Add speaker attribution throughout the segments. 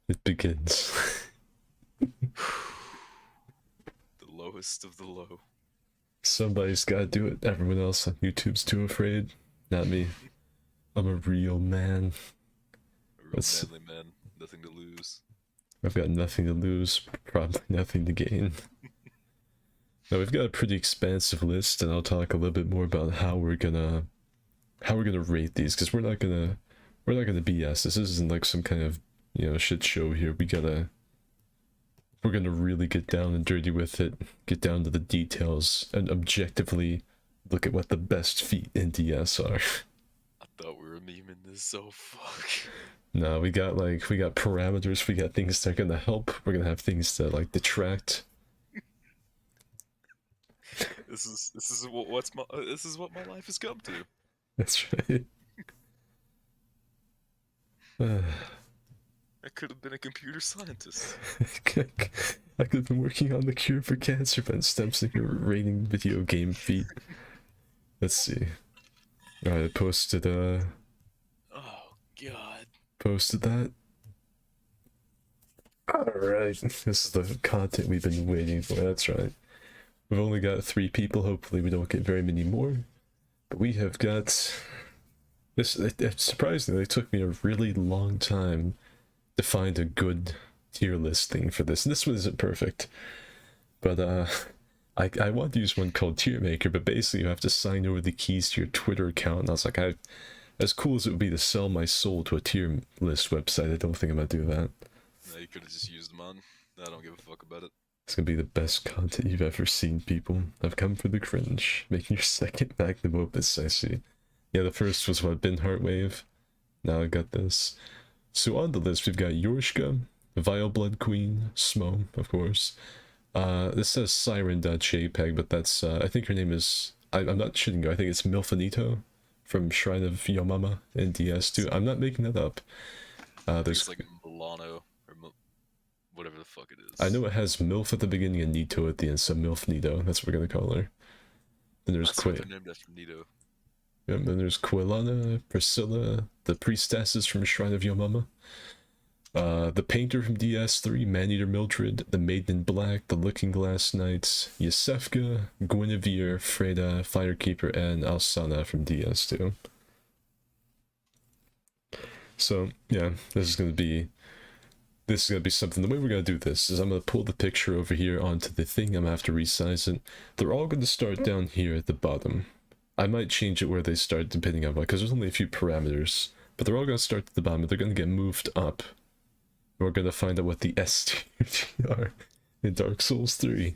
Speaker 1: It begins.
Speaker 2: The lowest of the low.
Speaker 1: Somebody's gotta do it. Everyone else on YouTube's too afraid. Not me. I'm a real man.
Speaker 2: A real
Speaker 1: That's,
Speaker 2: manly man, nothing to lose.
Speaker 1: I've got nothing to lose, probably nothing to gain. Now we've got a pretty expansive list, and I'll talk a little bit more about how we're gonna rate these, because we're not gonna BS. This isn't like some kind of shit show here. We're gonna really get down and dirty with it, get down to the details, and objectively look at what the best feet in DS are.
Speaker 2: I thought we were memeing this, so fuck.
Speaker 1: No, we got parameters, we got things that are gonna help, we're gonna have things that like detract.
Speaker 2: This is what my life has come to.
Speaker 1: That's right. Uh,
Speaker 2: I could have been a computer scientist.
Speaker 1: I could have been working on the cure for cancer, but instead I'm sitting here rating video game feet. Let's see. Alright, I
Speaker 2: Oh god.
Speaker 1: posted that. Alright, this is the content we've been waiting for, that's right. We've only got 3 people, hopefully we don't get very many more. But we have got... Surprisingly, it took me a really long time to find a good tier listing for this. And this one isn't perfect. But I want to use one called Tier Maker, but basically you have to sign over the keys to your Twitter account. And I was like, as cool as it would be to sell my soul to a tier list website, I don't think I'm gonna do that.
Speaker 2: No, you could have just used them on. I don't give a fuck about it.
Speaker 1: It's gonna be the best content you've ever seen, people. I've come for the cringe. Making your second magnum opus, I see. Yeah, the first was what, Bin Heartwave? Now I got this. So on the list, we've got Yorshka, Vile Blood Queen, Smo, of course. This says Siren.jpg, but that's, I think her name is, I'm not shitting you, I think it's Milfanito from Shrine of Yomama in DS2. I'm not making that up. There's
Speaker 2: It's like Milano or whatever the fuck it is.
Speaker 1: I know it has MILF at the beginning and Nito at the end, so MILF Nito, that's what we're gonna call her. Then there's
Speaker 2: They're named after Nito.
Speaker 1: Yep, then there's Quilana, Priscilla, the priestesses from Shrine of Yomama, the painter from DS3, Maneater Mildred, the Maiden in Black, the Looking Glass Knights, Yasefka, Guinevere, Freda, Firekeeper, and Alsana from DS2. So yeah, this is gonna be something. The way we're gonna do this is I'm gonna pull the picture over here onto the thing. I'm gonna have to resize it. They're all gonna start down here at the bottom. I might change it where they start depending on what, because there's only a few parameters, but they're all gonna start at the bottom. They're gonna get moved up. We're gonna find out what the S tier are in Dark Souls 3.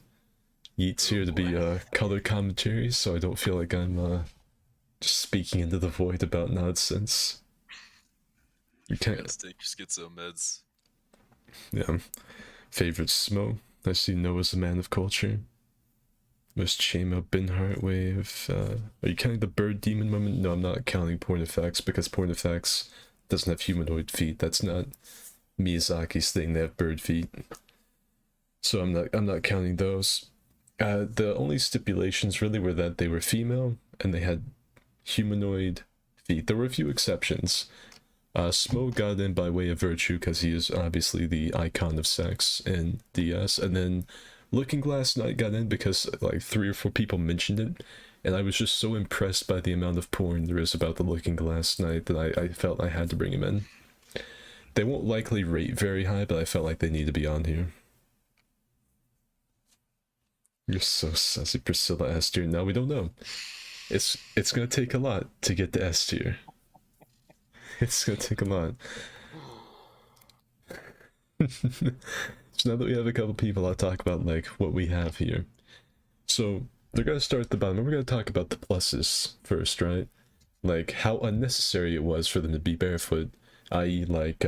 Speaker 1: Yeet's here to be color commentary, so I don't feel like I'm just speaking into the void about nonsense. You
Speaker 2: You
Speaker 1: can't.
Speaker 2: gotta take your schizo meds.
Speaker 1: Yeah. Favorite Smo. I see Noah's a man of culture. Most Chamo, Bin Heartwave. Are you counting the bird demon moment? No, I'm not counting Porn Effects because Porn Effects doesn't have humanoid feet. That's not Miyazaki's thing. They have bird feet. So I'm not counting those. The only stipulations really were that they were female and they had humanoid feet. There were a few exceptions. Smo got in by way of virtue because he is obviously the icon of sex in DS, and then Looking Glass Knight got in because like 3 or 4 people mentioned it, and I was just so impressed by the amount of porn there is about the Looking Glass Knight that I felt I had to bring him in. They won't likely rate very high, but I felt like they need to be on here. You're so sassy, Priscilla S tier. Now we don't know. It's gonna take a lot to get to S tier. It's gonna take a lot. So now that we have a couple people, I'll talk about like what we have here. So they're gonna start at the bottom, and we're gonna talk about the pluses first, right? Like how unnecessary it was for them to be barefoot, i.e. like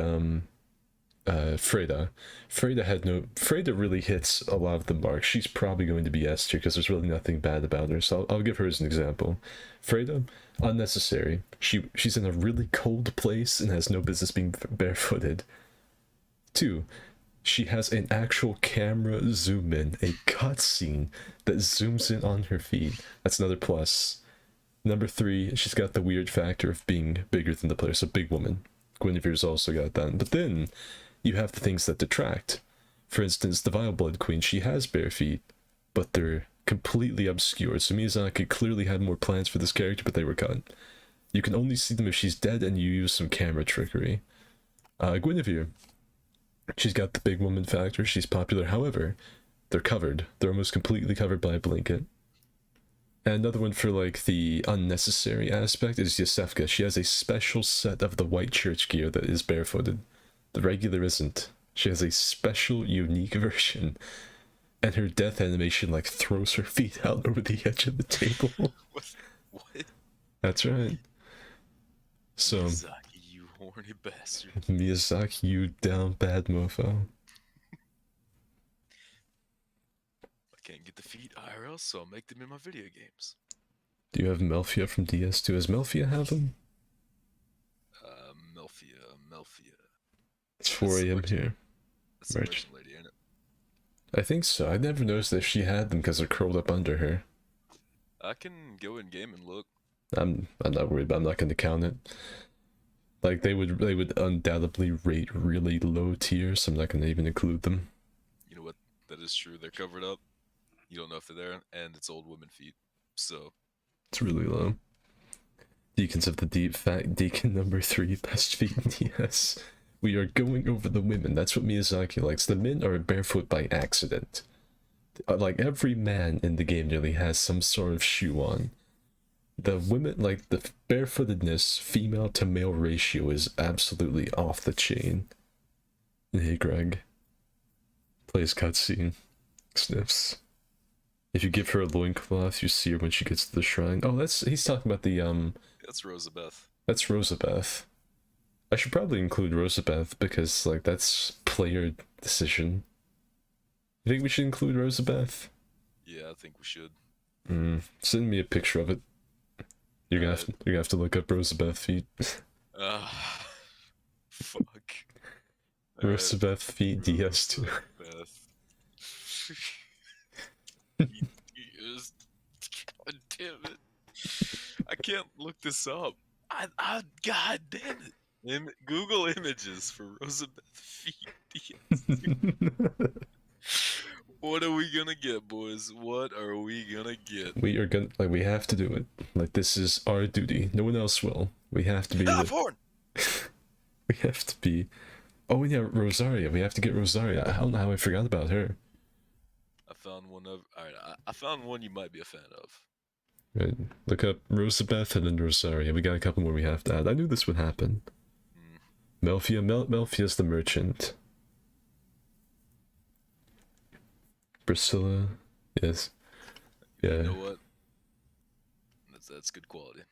Speaker 1: Freda. Freda really hits a lot of the marks. She's probably going to be S tier because there's really nothing bad about her. So I'll give her as an example. Freda, unnecessary. She's in a really cold place and has no business being barefooted. 2, she has an actual camera zoom in, a cutscene that zooms in on her feet. That's another plus. Number 3, she's got the weird factor of being bigger than the player, so big woman. Guinevere's also got that. But then you have the things that detract. For instance, the Vile Blood Queen, she has bare feet, but they're completely obscured. So Miyazaki clearly had more plans for this character, but they were cut. You can only see them if she's dead and you use some camera trickery. Guinevere, she's got the big woman factor, she's popular. However, they're covered. They're almost completely covered by a blanket. And another one for like the unnecessary aspect is Yosefka. She has a special set of the white church gear that is barefooted. The regular isn't. She has a special, unique version. And her death animation like throws her feet out over the edge of the table.
Speaker 2: What?
Speaker 1: That's right. So
Speaker 2: Miyazaki, you horny bastard.
Speaker 1: Miyazaki, you down bad mofo.
Speaker 2: I can't get the feet IRL, so I'll make them in my video games.
Speaker 1: Do you have Melfia from DS2? Does Melfia have them?
Speaker 2: Melfia.
Speaker 1: It's 4 a.m. here.
Speaker 2: That's the merchant lady, ain't it?
Speaker 1: I think so. I never noticed if she had them because they're curled up under her.
Speaker 2: I can go in game and look.
Speaker 1: I'm not worried, but I'm not going to count it. Like they would undoubtedly rate really low tier, so I'm not going to even include them.
Speaker 2: You know what? That is true. They're covered up. You don't know if they're there, and it's old women feet. So
Speaker 1: it's really low. Deacons of the Deep, Fat Deacon number 3, best feet in DS. We are going over the women. That's what Miyazaki likes. The men are barefoot by accident. Like every man in the game nearly has some sort of shoe on. The women, like the barefootedness, female to male ratio is absolutely off the chain. Hey Greg. Plays cutscene. Sniffs. If you give her a loincloth, you see her when she gets to the shrine. Oh, he's talking about the
Speaker 2: that's Rosabeth.
Speaker 1: That's Rosabeth. I should probably include Rosabeth because like that's player decision. You think we should include Rosabeth?
Speaker 2: Yeah, I think we should.
Speaker 1: Send me a picture of it. You're gonna have to look up Rosabeth feet.
Speaker 2: Fuck.
Speaker 1: Rosabeth feet DS2.
Speaker 2: God damn it! I can't look this up. God damn it! Google images for Rosabeth feet DS2. What are we gonna get, boys? What are we gonna get?
Speaker 1: We are gonna we have to do it. Like this is our duty. No one else will. We have to be.
Speaker 2: Porn.
Speaker 1: We have to be. Oh yeah, Rosaria. We have to get Rosaria. I don't know how I forgot about her.
Speaker 2: I found one of. Alright, I found one you might be a fan of.
Speaker 1: Right. Look up Rosabeth and then Rosaria. We got a couple more we have to add. I knew this would happen. Melfia. Melfia's the merchant. Priscilla. Yes. Yeah.
Speaker 2: You know what? That's good quality.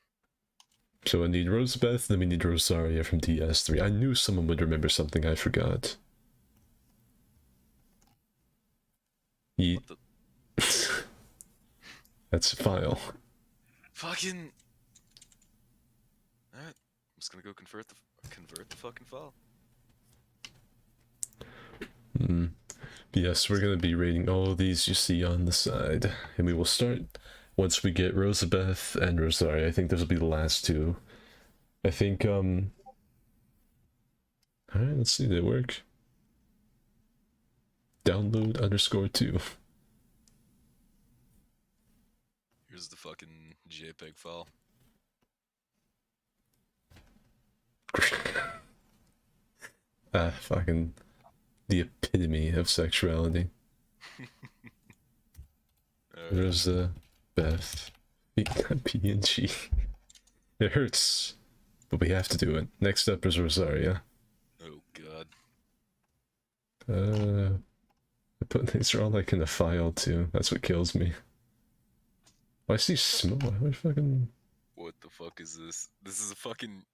Speaker 1: So I need Rosabeth, then we need Rosaria from DS3. I knew someone would remember something I forgot. Yeet. That's a file.
Speaker 2: Fucking. Alright. I'm just gonna go convert the fucking file.
Speaker 1: Yes, we're gonna be rating all of these you see on the side. And we will start once we get Rosabeth and Rosaria. I think those will be the last two. I think, alright, let's see, did it work? Download _2.
Speaker 2: Here's the fucking JPEG file.
Speaker 1: Fucking the epitome of sexuality. There's Beth. PNG. It hurts, but we have to do it. Next up is Rosaria.
Speaker 2: Oh god.
Speaker 1: But these are all like in a file too. That's what kills me. Oh, I see smoke. What fucking?
Speaker 2: What the fuck is this? This is a fucking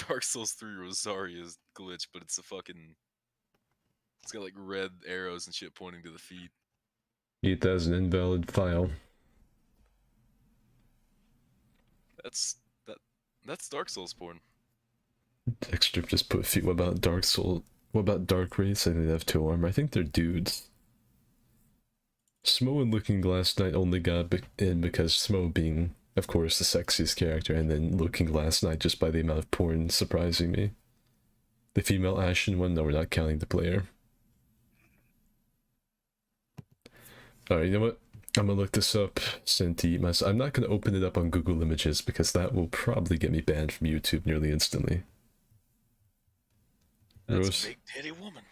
Speaker 2: Dark Souls 3 Rosaria's glitch, but it's a fucking. It's got like red arrows and shit pointing to the feet.
Speaker 1: Eat that as an invalid file.
Speaker 2: That's Dark Souls porn.
Speaker 1: Dexter just put feet. What about Dark Soul? What about Dark Wraiths? I think they have 2 armor. I think they're dudes. Smo and Looking Glass Knight only got in because Smo being, of course, the sexiest character, and then Looking Glass Knight just by the amount of porn surprising me. The female Ashen one? No, we're not counting the player. Alright, you know what? I'm gonna look this up. I'm not gonna open it up on Google Images because that will probably get me banned from YouTube nearly instantly.
Speaker 2: That's
Speaker 1: Rose.
Speaker 2: a big titty woman.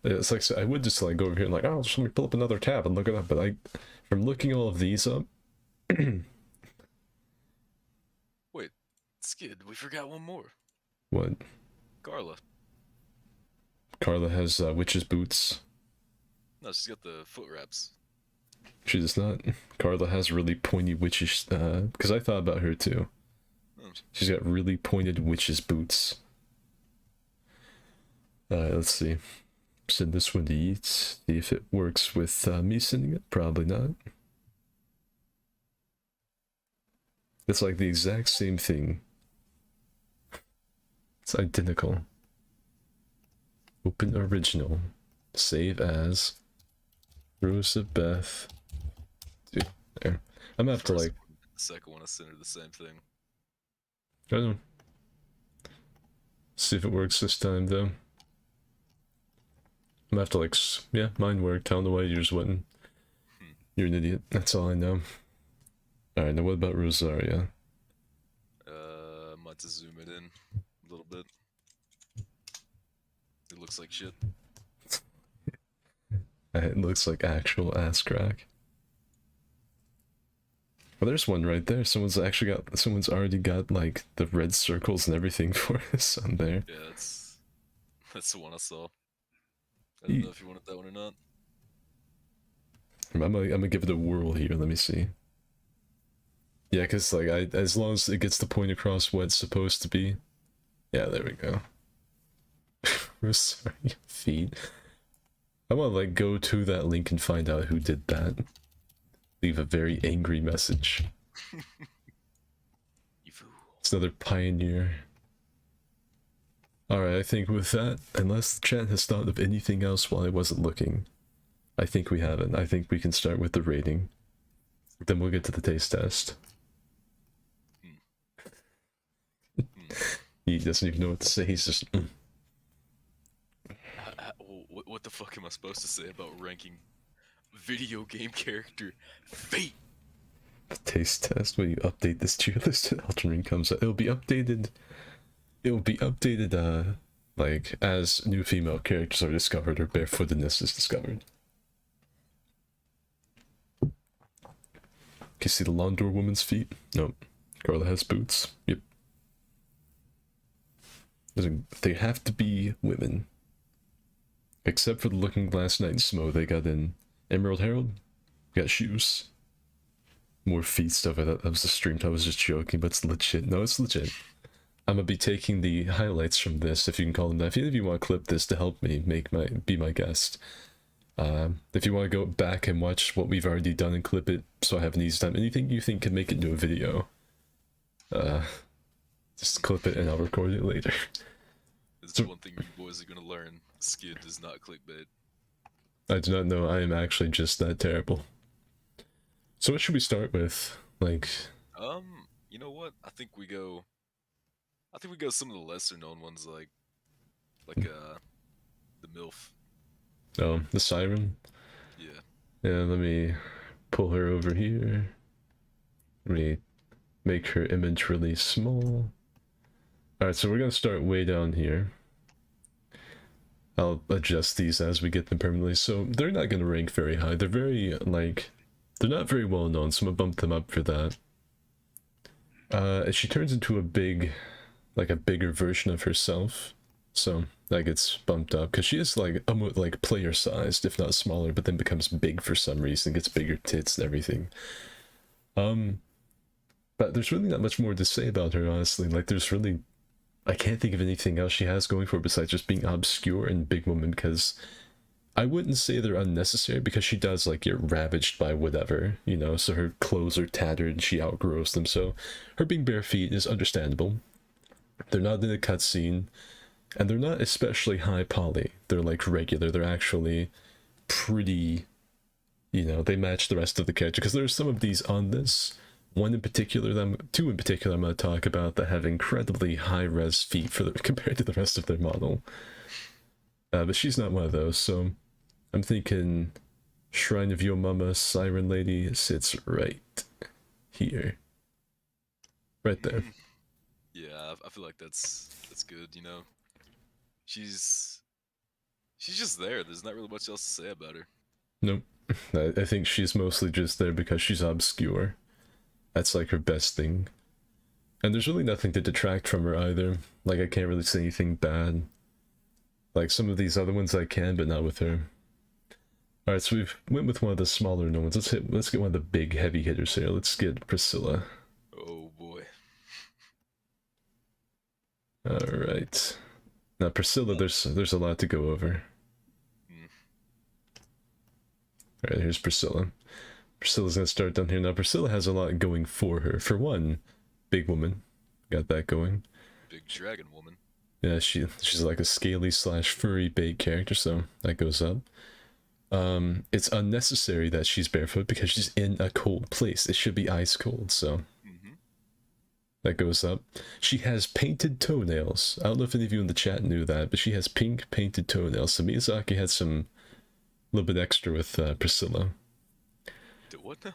Speaker 1: It's like, so I would just like go over here and like, oh, just let me pull up another tab and look it up, but from looking all of these up.
Speaker 2: Wait, Skid, we forgot one more.
Speaker 1: What?
Speaker 2: Carla.
Speaker 1: Carla has witch's boots.
Speaker 2: No, she's got the foot wraps.
Speaker 1: She does not. Carla has really pointy witches, because I thought about her too.
Speaker 2: Oh.
Speaker 1: She's got really pointed witch's boots. Alright, let's see. Send this one to eat. See if it works with me sending it. Probably not. It's like the exact same thing. It's identical. Open original. Save as. Rosabeth. Dude, there. I'm gonna have to like.
Speaker 2: The second one, I sent her the same thing.
Speaker 1: I don't know. See if it works this time though. I'm gonna have to like, yeah, mine worked. I don't know why yours wouldn't. You're an idiot. That's all I know. Alright, now what about Rosaria?
Speaker 2: I'm about to zoom it in a little bit. It looks like shit.
Speaker 1: It looks like actual ass crack. Well, there's one right there. Someone's already got like the red circles and everything for us on there.
Speaker 2: Yeah, that's the one I saw. I don't know if you wanted that one or not.
Speaker 1: I'm gonna give it a whirl here. Let me see. Yeah, cause like as long as it gets the point across what it's supposed to be. Yeah, there we go. Sorry, feed. I want to like go to that link and find out who did that. Leave a very angry message.
Speaker 2: You fool.
Speaker 1: It's another pioneer. Alright, I think with that, unless the chat has thought of anything else while I wasn't looking, I think we haven't. I think we can start with the rating. Then we'll get to the taste test. He doesn't even know what to say, he's just...
Speaker 2: What the fuck am I supposed to say about ranking video game character fate?
Speaker 1: The taste test, when you update this tier list and Elden Ring comes out, it'll be updated, like, as new female characters are discovered or barefootedness is discovered. Can you see the Londor woman's feet? Nope. Carla has boots. Yep. They have to be women. Except for the Looking Glass Knight and Smo they got in Emerald Herald. Got shoes. More feet stuff. That was the stream. I was just joking, but it's legit. No, it's legit. I'm gonna be taking the highlights from this, if you can call them that. If any of you want to clip this to help me be my guest. If you want to go back and watch what we've already done and clip it, so I have an easy time. Anything you think can make it into a video, just clip it and I'll record it later.
Speaker 2: There's one thing you boys are gonna learn. Skid is not clickbait.
Speaker 1: I do not know. I am actually just that terrible. So what should we start with? Like,
Speaker 2: you know what? I think we go some of the lesser known ones like the MILF.
Speaker 1: oh, the Siren?
Speaker 2: Yeah.
Speaker 1: Yeah, let me pull her over here. Let me make her image really small. Alright, so we're gonna start way down here. I'll adjust these as we get them permanently. So they're not gonna rank very high. They're very, like, they're not very well known, so I'm gonna bump them up for that. She turns into a bigger version of herself. So that gets bumped up, because she is like almost like player sized, if not smaller, but then becomes big for some reason, gets bigger tits and everything. But there's really not much more to say about her, honestly. Like, there's really, I can't think of anything else she has going for her besides just being obscure and big woman, because I wouldn't say they're unnecessary, because she does like get ravaged by whatever, you know, so her clothes are tattered and she outgrows them, so her being bare feet is understandable. They're not in a cutscene, and they're not especially high poly. They're like regular. They're actually pretty, you know, they match the rest of the character, because there's some of these on this One in particular, two in particular, I'm going to talk about that have incredibly high res feet compared to the rest of their model. But she's not one of those, so I'm thinking Shrine of Your Mama Siren Lady sits right here. Right there.
Speaker 2: Yeah, I feel like that's good. You know, she's just there. There's not really much else to say about her.
Speaker 1: Nope. I think she's mostly just there because she's obscure. That's like her best thing. And there's really nothing to detract from her either. Like, I can't really say anything bad. Like, some of these other ones I can, but not with her. Alright, so we've went with one of the smaller known ones. Let's get one of the big heavy hitters here. Let's get Priscilla.
Speaker 2: Oh boy.
Speaker 1: Alright. Now Priscilla, there's a lot to go over. Alright, here's Priscilla. Priscilla's gonna start down here. Now Priscilla has a lot going for her. For one, big woman. Got that going.
Speaker 2: Big dragon woman.
Speaker 1: Yeah, she's like a scaly slash furry bait character, so that goes up. It's unnecessary that she's barefoot because she's in a cold place. It should be ice cold, so that goes up. She has painted toenails. I don't know if any of you in the chat knew that, but she has pink painted toenails. So Miyazaki had some little bit extra with Priscilla.
Speaker 2: What now?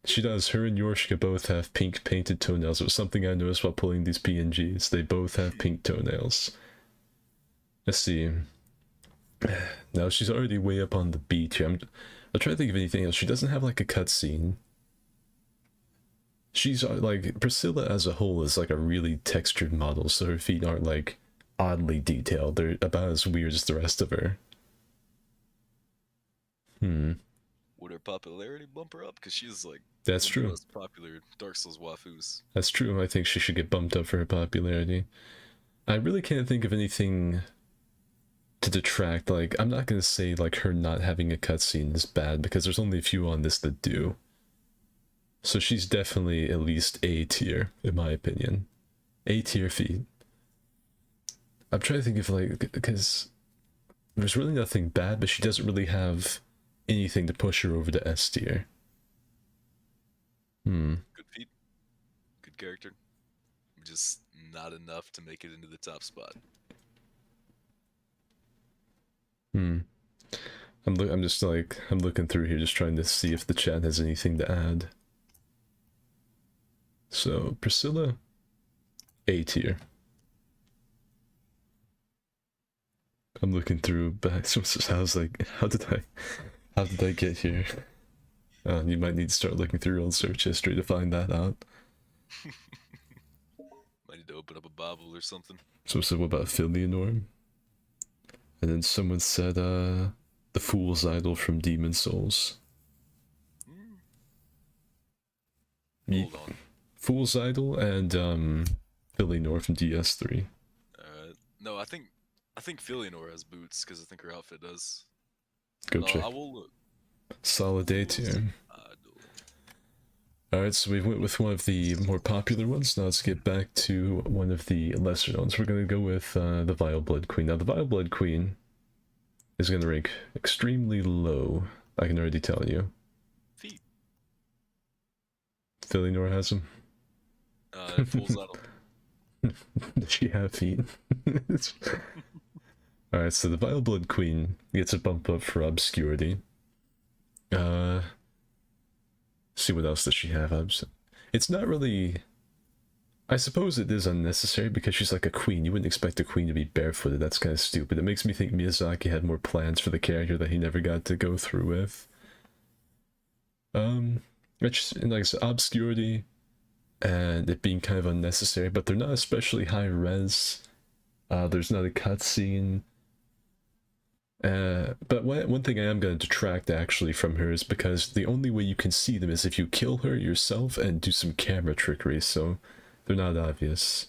Speaker 1: She does. Her and Yorshika both have pink painted toenails. It was something I noticed while pulling these PNGs. They both have pink toenails. Let's see. Now she's already way up on the beach here. I'll try to think of anything else. She doesn't have like a cutscene. She's like, Priscilla as a whole is like a really textured model, so her feet aren't like oddly detailed. They're about as weird as the rest of her.
Speaker 2: Would her popularity bump her up? Because she's like
Speaker 1: That's
Speaker 2: one of
Speaker 1: true.
Speaker 2: the most popular Dark Souls waifus.
Speaker 1: That's true. I think she should get bumped up for her popularity. I really can't think of anything to detract. Like, I'm not gonna say like her not having a cutscene is bad because there's only a few on this that do. So she's definitely at least A tier, in my opinion. A tier feat. I'm trying to think of like, because there's really nothing bad, but she doesn't really have anything to push her over to S tier.
Speaker 2: Good feat. Good character. Just not enough to make it into the top spot.
Speaker 1: I'm just like, I'm looking through here just trying to see if the chat has anything to add. So Priscilla, A tier. I'm looking through back. So I was like, how did I get here? You might need to start looking through your own search history to find that out.
Speaker 2: Might need to open up a Bible or something.
Speaker 1: So what about Philionor? And then someone said, the Fool's Idol from Demon Souls.
Speaker 2: Hold on.
Speaker 1: Fool's Idol and Philionor from DS3.
Speaker 2: No, I think Philionor has boots because I think her outfit does.
Speaker 1: Go check.
Speaker 2: I will look.
Speaker 1: Solid A tier. Alright, so we went with one of the more popular ones. Now let's get back to one of the lesser ones. We're going to go with the Vile Blood Queen. Now the Vile Blood Queen is going to rank extremely low. I can already tell you.
Speaker 2: Feet.
Speaker 1: Philionor has them.
Speaker 2: Fool's Idol.
Speaker 1: Does she have feet? Alright, so the Vile Blood Queen gets a bump up for obscurity. See what else does she have? It's not really... I suppose it is unnecessary because she's like a queen. You wouldn't expect a queen to be barefooted. That's kind of stupid. It makes me think Miyazaki had more plans for the character that he never got to go through with. It's like obscurity and it being kind of unnecessary, but they're not especially high res. There's not a cutscene. But one thing I am going to detract actually from her is because the only way you can see them is if you kill her yourself and do some camera trickery, so they're not obvious.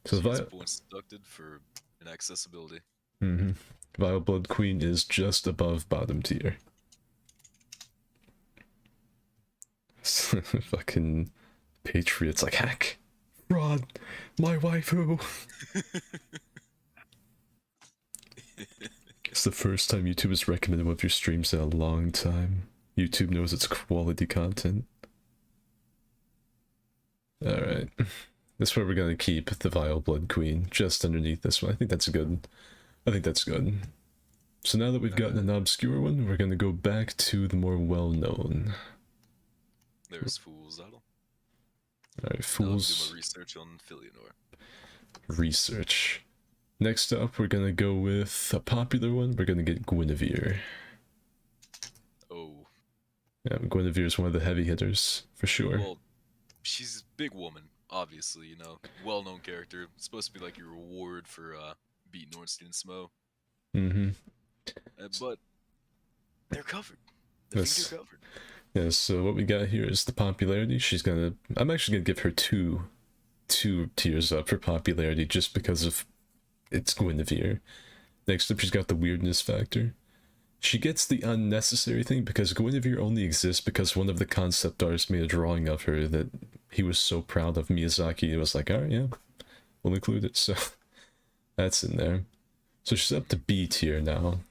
Speaker 1: So
Speaker 2: points deducted for inaccessibility.
Speaker 1: Vile Blood Queen is just above bottom tier. Fucking Patriots like, hack, fraud, my waifu. It's the first time YouTube has recommended one of your streams in a long time. YouTube knows it's quality content. Alright. That's where we're gonna keep the Vile Blood Queen, just underneath this one. I think that's good. I think that's good. So now that we've gotten an obscure one, we're gonna go back to the more well-known.
Speaker 2: There's Fool's Idol.
Speaker 1: Alright,
Speaker 2: Now
Speaker 1: Fools.
Speaker 2: let's do my research on Philionor.
Speaker 1: Research. Next up, we're gonna go with a popular one. We're gonna get Guinevere.
Speaker 2: Oh,
Speaker 1: Yeah, Guinevere is one of the heavy hitters, for sure.
Speaker 2: well, she's a big woman, obviously, you know. Well-known character. It's supposed to be like your reward for beating Ornstein and Smo.
Speaker 1: Mm-hmm.
Speaker 2: But they're covered. The feet are covered.
Speaker 1: Yeah, so what we got here is the popularity. She's gonna... I'm actually gonna give her two tiers up for popularity just because of it's Guinevere. Next up, she's got the weirdness factor. She gets the unnecessary thing because Guinevere only exists because one of the concept artists made a drawing of her that he was so proud of. Miyazaki, it was like, alright, yeah, we'll include it. So that's in there. So she's up to B tier now.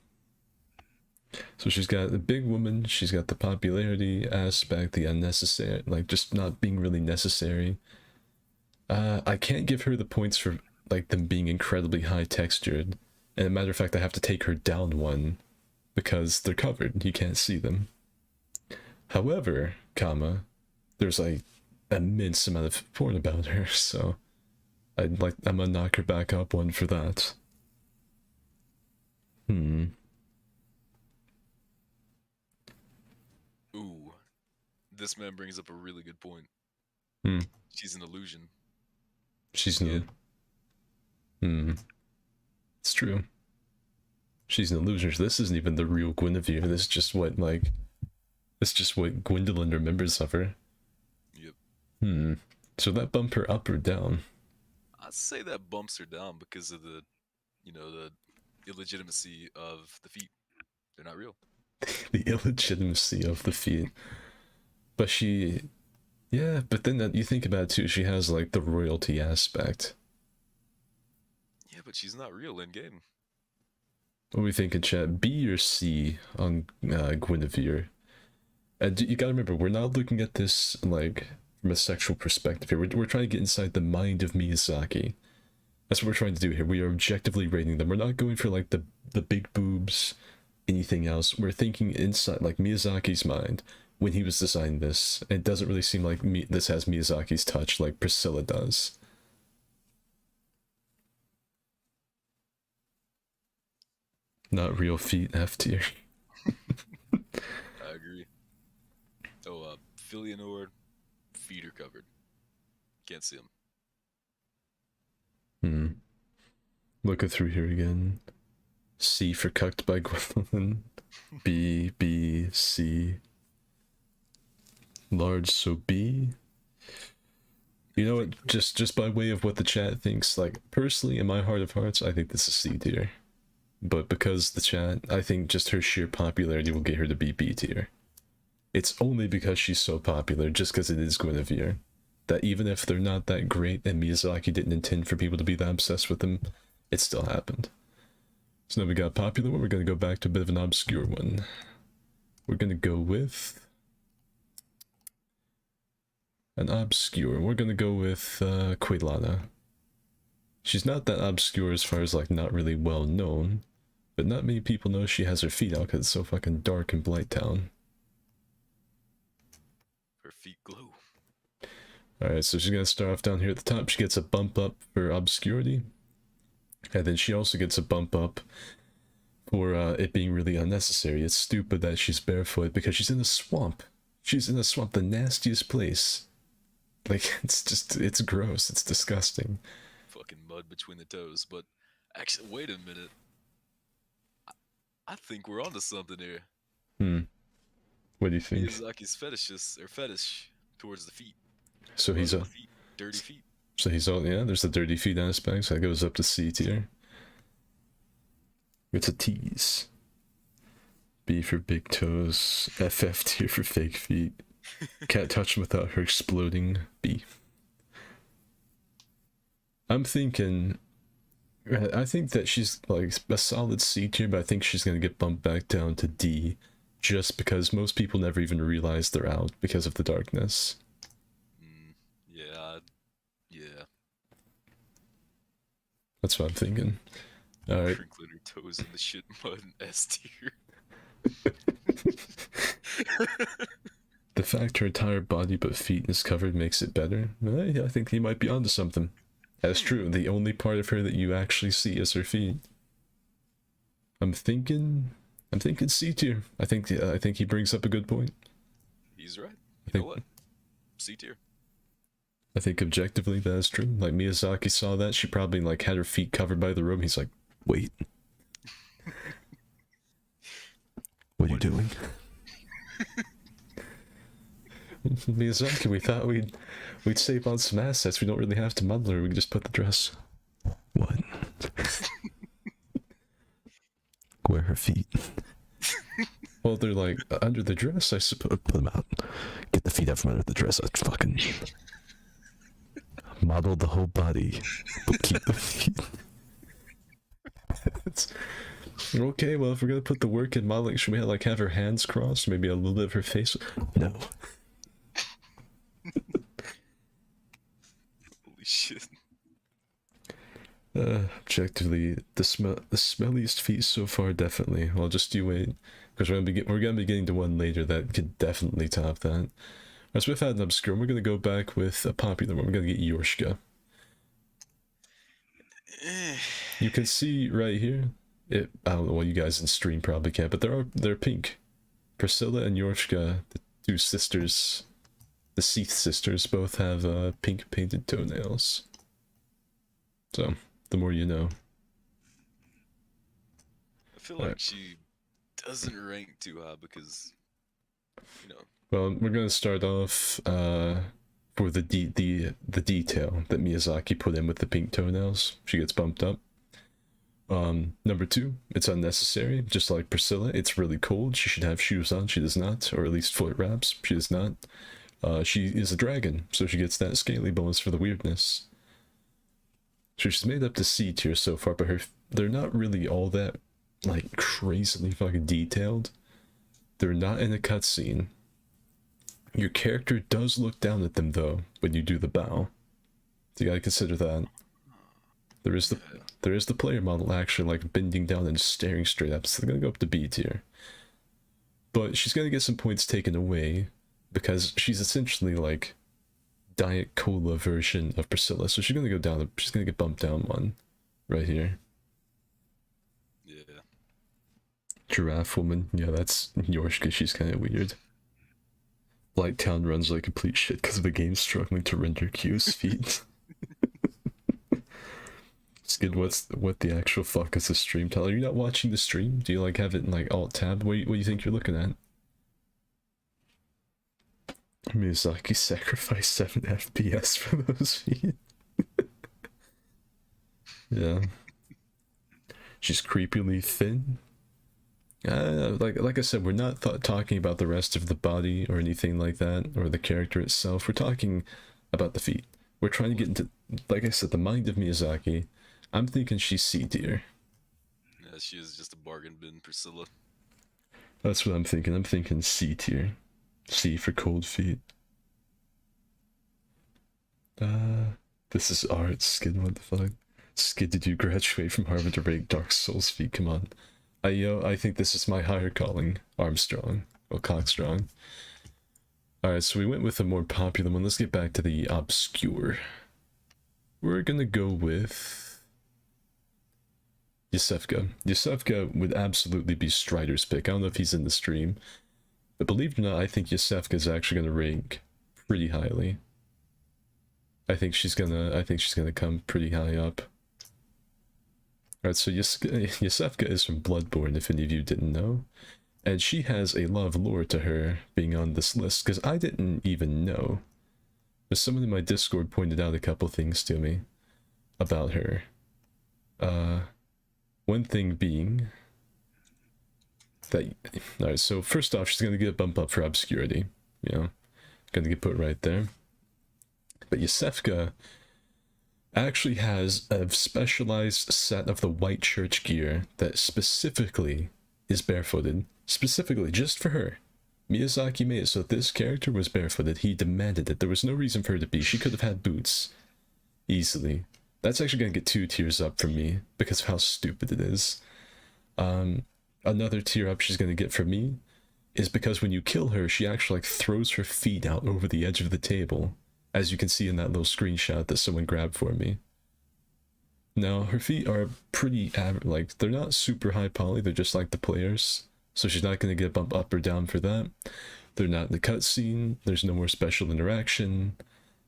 Speaker 1: So she's got the big woman, she's got the popularity aspect, the unnecessary, like just not being really necessary. I can't give her the points for like them being incredibly high textured. And as a matter of fact, I have to take her down one because they're covered. You can't see them. However, comma, there's like immense amount of porn about her, so I'm gonna knock her back up one for that.
Speaker 2: Ooh, this man brings up a really good point.
Speaker 1: Hmm.
Speaker 2: She's an illusion.
Speaker 1: She's no. It's true. She's an illusion. This isn't even the real Guinevere. This is just what Gwendolyn remembers of her.
Speaker 2: Yep.
Speaker 1: So that bump her up or down?
Speaker 2: I'd say that bumps her down because of the, you know, the illegitimacy of the feet. They're not real.
Speaker 1: The illegitimacy of the feet. But she, yeah, but then you think about it too, she has like the royalty aspect.
Speaker 2: Yeah, but she's not real in game.
Speaker 1: What do we think in chat? B or C on Guinevere? And you gotta remember, we're not looking at this like from a sexual perspective here. We're trying to get inside the mind of Miyazaki. That's what we're trying to do here. We are objectively rating them. We're not going for like the big boobs, anything else. We're thinking inside like Miyazaki's mind when he was designing this. It doesn't really seem like this has Miyazaki's touch like Priscilla does. Not real feet, F tier.
Speaker 2: I agree. Oh, Philionor, feet are covered. Can't see them.
Speaker 1: Looking through here again. C for cucked by Gwendolyn. B, B, C. Large, so B. You know what? Just by way of what the chat thinks, like personally, in my heart of hearts, I think this is C tier. But because the chat, I think just her sheer popularity will get her to be B tier. It's only because she's so popular, just because it is Guinevere, that even if they're not that great and Miyazaki didn't intend for people to be that obsessed with them, it still happened. So now we got a popular one, we're going to go back to a bit of an obscure one. We're going to go with an obscure. We're going to go with Quaylana. She's not that obscure as far as like not really well known, but not many people know she has her feet out because it's so fucking dark in Blighttown.
Speaker 2: Her feet glow.
Speaker 1: Alright, so she's gonna start off down here at the top. She gets a bump up for obscurity. And then she also gets a bump up for it being really unnecessary. It's stupid that she's barefoot because she's in a swamp. She's in a swamp, the nastiest place. Like, it's gross. It's disgusting.
Speaker 2: Fucking mud between the toes. But actually, wait a minute. I think we're onto something here.
Speaker 1: What do you think?
Speaker 2: Miyazaki's fetish towards the feet.
Speaker 1: So he's a
Speaker 2: feet, dirty feet.
Speaker 1: So he's all, yeah, there's the dirty feet aspect, so that goes up to C tier. It's a tease. B for big toes. FF tier for fake feet. Can't touch them without her exploding. B. I'm thinking, I think that she's like a solid C tier, but I think she's gonna get bumped back down to D, just because most people never even realize they're out because of the darkness.
Speaker 2: Yeah,
Speaker 1: That's what I'm thinking. Alright.
Speaker 2: Crinkling her toes in the shit mud and S tier.
Speaker 1: The fact her entire body but feet is covered makes it better. I think he might be onto something. That's true. The only part of her that you actually see is her feet. I'm thinking C tier. I think he brings up a good point.
Speaker 2: He's right.
Speaker 1: I
Speaker 2: You know what? C tier.
Speaker 1: I think objectively that is true. Like Miyazaki saw that, she probably like had her feet covered by the robe. He's like, wait, what are you doing? Miyazaki, we thought we'd save on some assets. We don't really have to model her. We can just put the dress. What? Where are her feet? Well, they're like under the dress, I suppose. Put them out. Get the feet out from under the dress. I fucking model the whole body, but keep the feet. Okay. Well, if we're gonna put the work in modeling, should we like have her hands crossed? Maybe a little bit of her face. No.
Speaker 2: Holy shit.
Speaker 1: Objectively, the smelliest feet so far, definitely. Well, just you wait, because we're gonna be getting to one later that could definitely top that. As we've had an obscure, we're gonna go back with a popular one. We're gonna get Yorshka. You can see right here. I don't know. Well, you guys in stream probably can't, but they're pink. Priscilla and Yorshka, the two sisters, the Seath sisters, both have pink painted toenails. So. The more you know.
Speaker 2: I feel like she doesn't rank too high because, you know.
Speaker 1: Well, we're gonna start off for the detail that Miyazaki put in with the pink toenails. She gets bumped up. Number 2, it's unnecessary. Just like Priscilla, it's really cold. She should have shoes on. She does not, or at least foot wraps. She does not. She is a dragon, so she gets that scaly bonus for the weirdness. So she's made up to C tier so far, but they're not really all that, like, crazily fucking detailed. They're not in a cutscene. Your character does look down at them, though, when you do the bow. So you gotta consider that. There is the player model actually, like, bending down and staring straight up, so they're gonna go up to B tier. But she's gonna get some points taken away, because she's essentially, like, Diet Cola version of Priscilla, so she's gonna go down. She's gonna get bumped down one, right here.
Speaker 2: Yeah.
Speaker 1: Giraffe woman, yeah, that's Yorshka. She's kind of weird. Blighttown runs like complete shit because of the game struggling to render Q's feet. Skid, what the actual fuck is the stream tell? Are you not watching the stream? Do you like have it in like alt tab? What do you think you're looking at? Miyazaki sacrificed 7 FPS for those feet. Yeah. She's creepily thin. Like I said, we're not talking about the rest of the body or anything like that, or the character itself. We're talking about the feet. We're trying to get into, like I said, the mind of Miyazaki. I'm thinking she's C tier.
Speaker 2: Yeah, she is just a bargain bin, Priscilla.
Speaker 1: That's what I'm thinking. I'm thinking C tier. C for cold feet. This is art, Skid. What the fuck? Skid, did you graduate from Harvard to rate Dark Souls feet? Come on. I think this is my higher calling. Armstrong. Or Cockstrong. Alright, so we went with a more popular one. Let's get back to the obscure. We're gonna go with Yusefka. Yusefka would absolutely be Strider's pick. I don't know if he's in the stream. But believe it or not, I think Yusefka is actually gonna rank pretty highly. I think she's gonna come pretty high up. Alright, so Yusefka is from Bloodborne, if any of you didn't know. And she has a lot of lore to her being on this list, because I didn't even know. But someone in my Discord pointed out a couple things to me about her. One thing being that, alright, so first off, she's gonna get a bump up for obscurity, you know, gonna get put right there. But Yusefka actually has a specialized set of the white church gear that specifically is barefooted, specifically just for her. Miyazaki made it so this character was barefooted. He demanded it. There was no reason for her to be. She could have had boots easily, That's actually gonna get 2 tiers up from me because of how stupid it is. Another tier up she's gonna get from me is because when you kill her, she actually like throws her feet out over the edge of the table, as you can see in that little screenshot that someone grabbed for me. Now her feet are pretty like they're not super high poly, they're just like the players, so she's not gonna get bumped up or down for that. They're not in the cutscene. There's no more special interaction,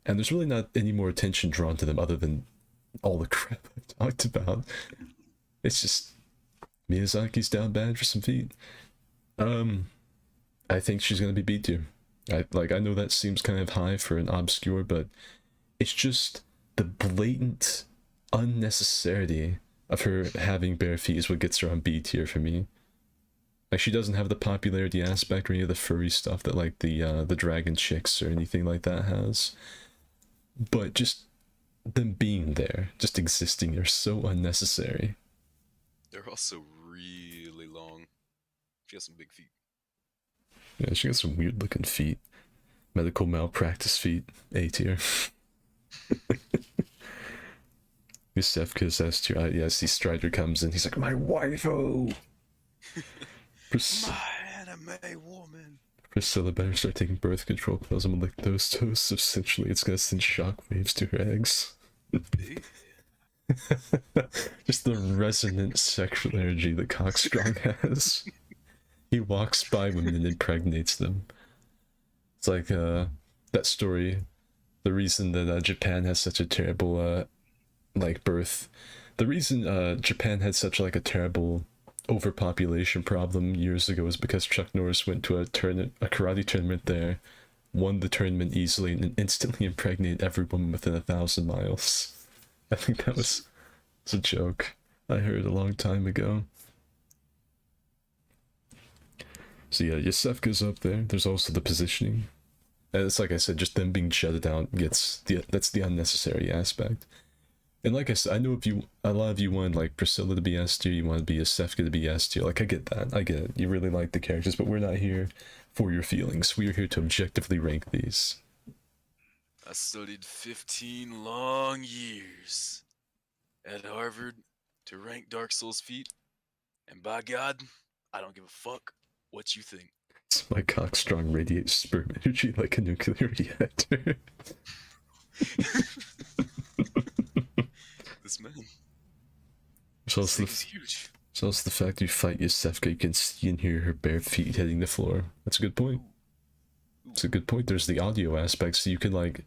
Speaker 1: and there's really not any more attention drawn to them other than all the crap I talked about. It's just Miyazaki's down bad for some feet. I think she's gonna be B tier. I know that seems kind of high for an obscure, but it's just the blatant unnecessity of her having bare feet is what gets her on B tier for me. Like she doesn't have the popularity aspect or any of the furry stuff that like the dragon chicks or anything like that has. But just them being there, just existing, are so unnecessary.
Speaker 2: They're also really long. She has some big feet.
Speaker 1: Yeah, she got some weird looking feet. Medical malpractice feet. A tier. Yusefka's S tier. Yeah, see Strider comes in. He's like, my waifu!
Speaker 2: My anime woman!
Speaker 1: Priscilla better start taking birth control pills. I'm gonna lick those toes. Essentially, it's gonna send shockwaves to her eggs. Just the resonant sexual energy that Cockstrong has. He walks by women and impregnates them. It's like that story. The reason that Japan has such a terrible like birth. The reason Japan had such like a terrible overpopulation problem years ago is because Chuck Norris went to a karate tournament there, won the tournament easily, and instantly impregnated every woman within 1,000 miles. I think that was a joke I heard a long time ago. So yeah, Yusefka's up there. There's also the positioning. And it's like I said, just them being jutted out that's the unnecessary aspect. And like I said, I know if a lot of you want like Priscilla to be S tier, you want to be Yusefka to be S tier. Like I get that, I get it. You really like the characters, but we're not here for your feelings. We are here to objectively rank these.
Speaker 2: I studied 15 long years at Harvard to rank Dark Souls feet, and by God, I don't give a fuck what you think.
Speaker 1: My cock strong radiates sperm energy like a nuclear reactor.
Speaker 2: This man.
Speaker 1: It's
Speaker 2: Huge.
Speaker 1: also the fact you fight Yusefka, you can see and hear her bare feet hitting the floor. That's a good point. It's a good point. There's the audio aspect, so you can like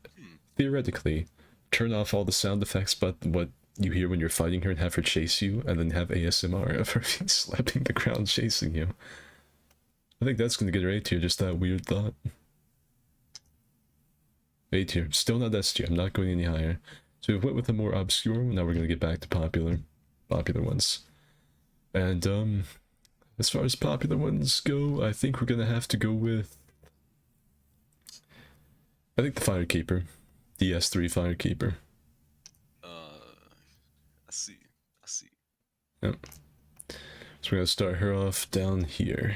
Speaker 1: theoretically turn off all the sound effects but what you hear when you're fighting her and have her chase you, and then have ASMR of her feet slapping the ground chasing you. I think that's gonna get her A tier, just that weird thought. A tier. Still not S tier, I'm not going any higher. So we went with a more obscure one, now we're gonna get back to popular ones. And as far as popular ones go, I think we're gonna have to go with I think the Firekeeper. The S3 Firekeeper.
Speaker 2: I see.
Speaker 1: Yep. So we're gonna start her off down here.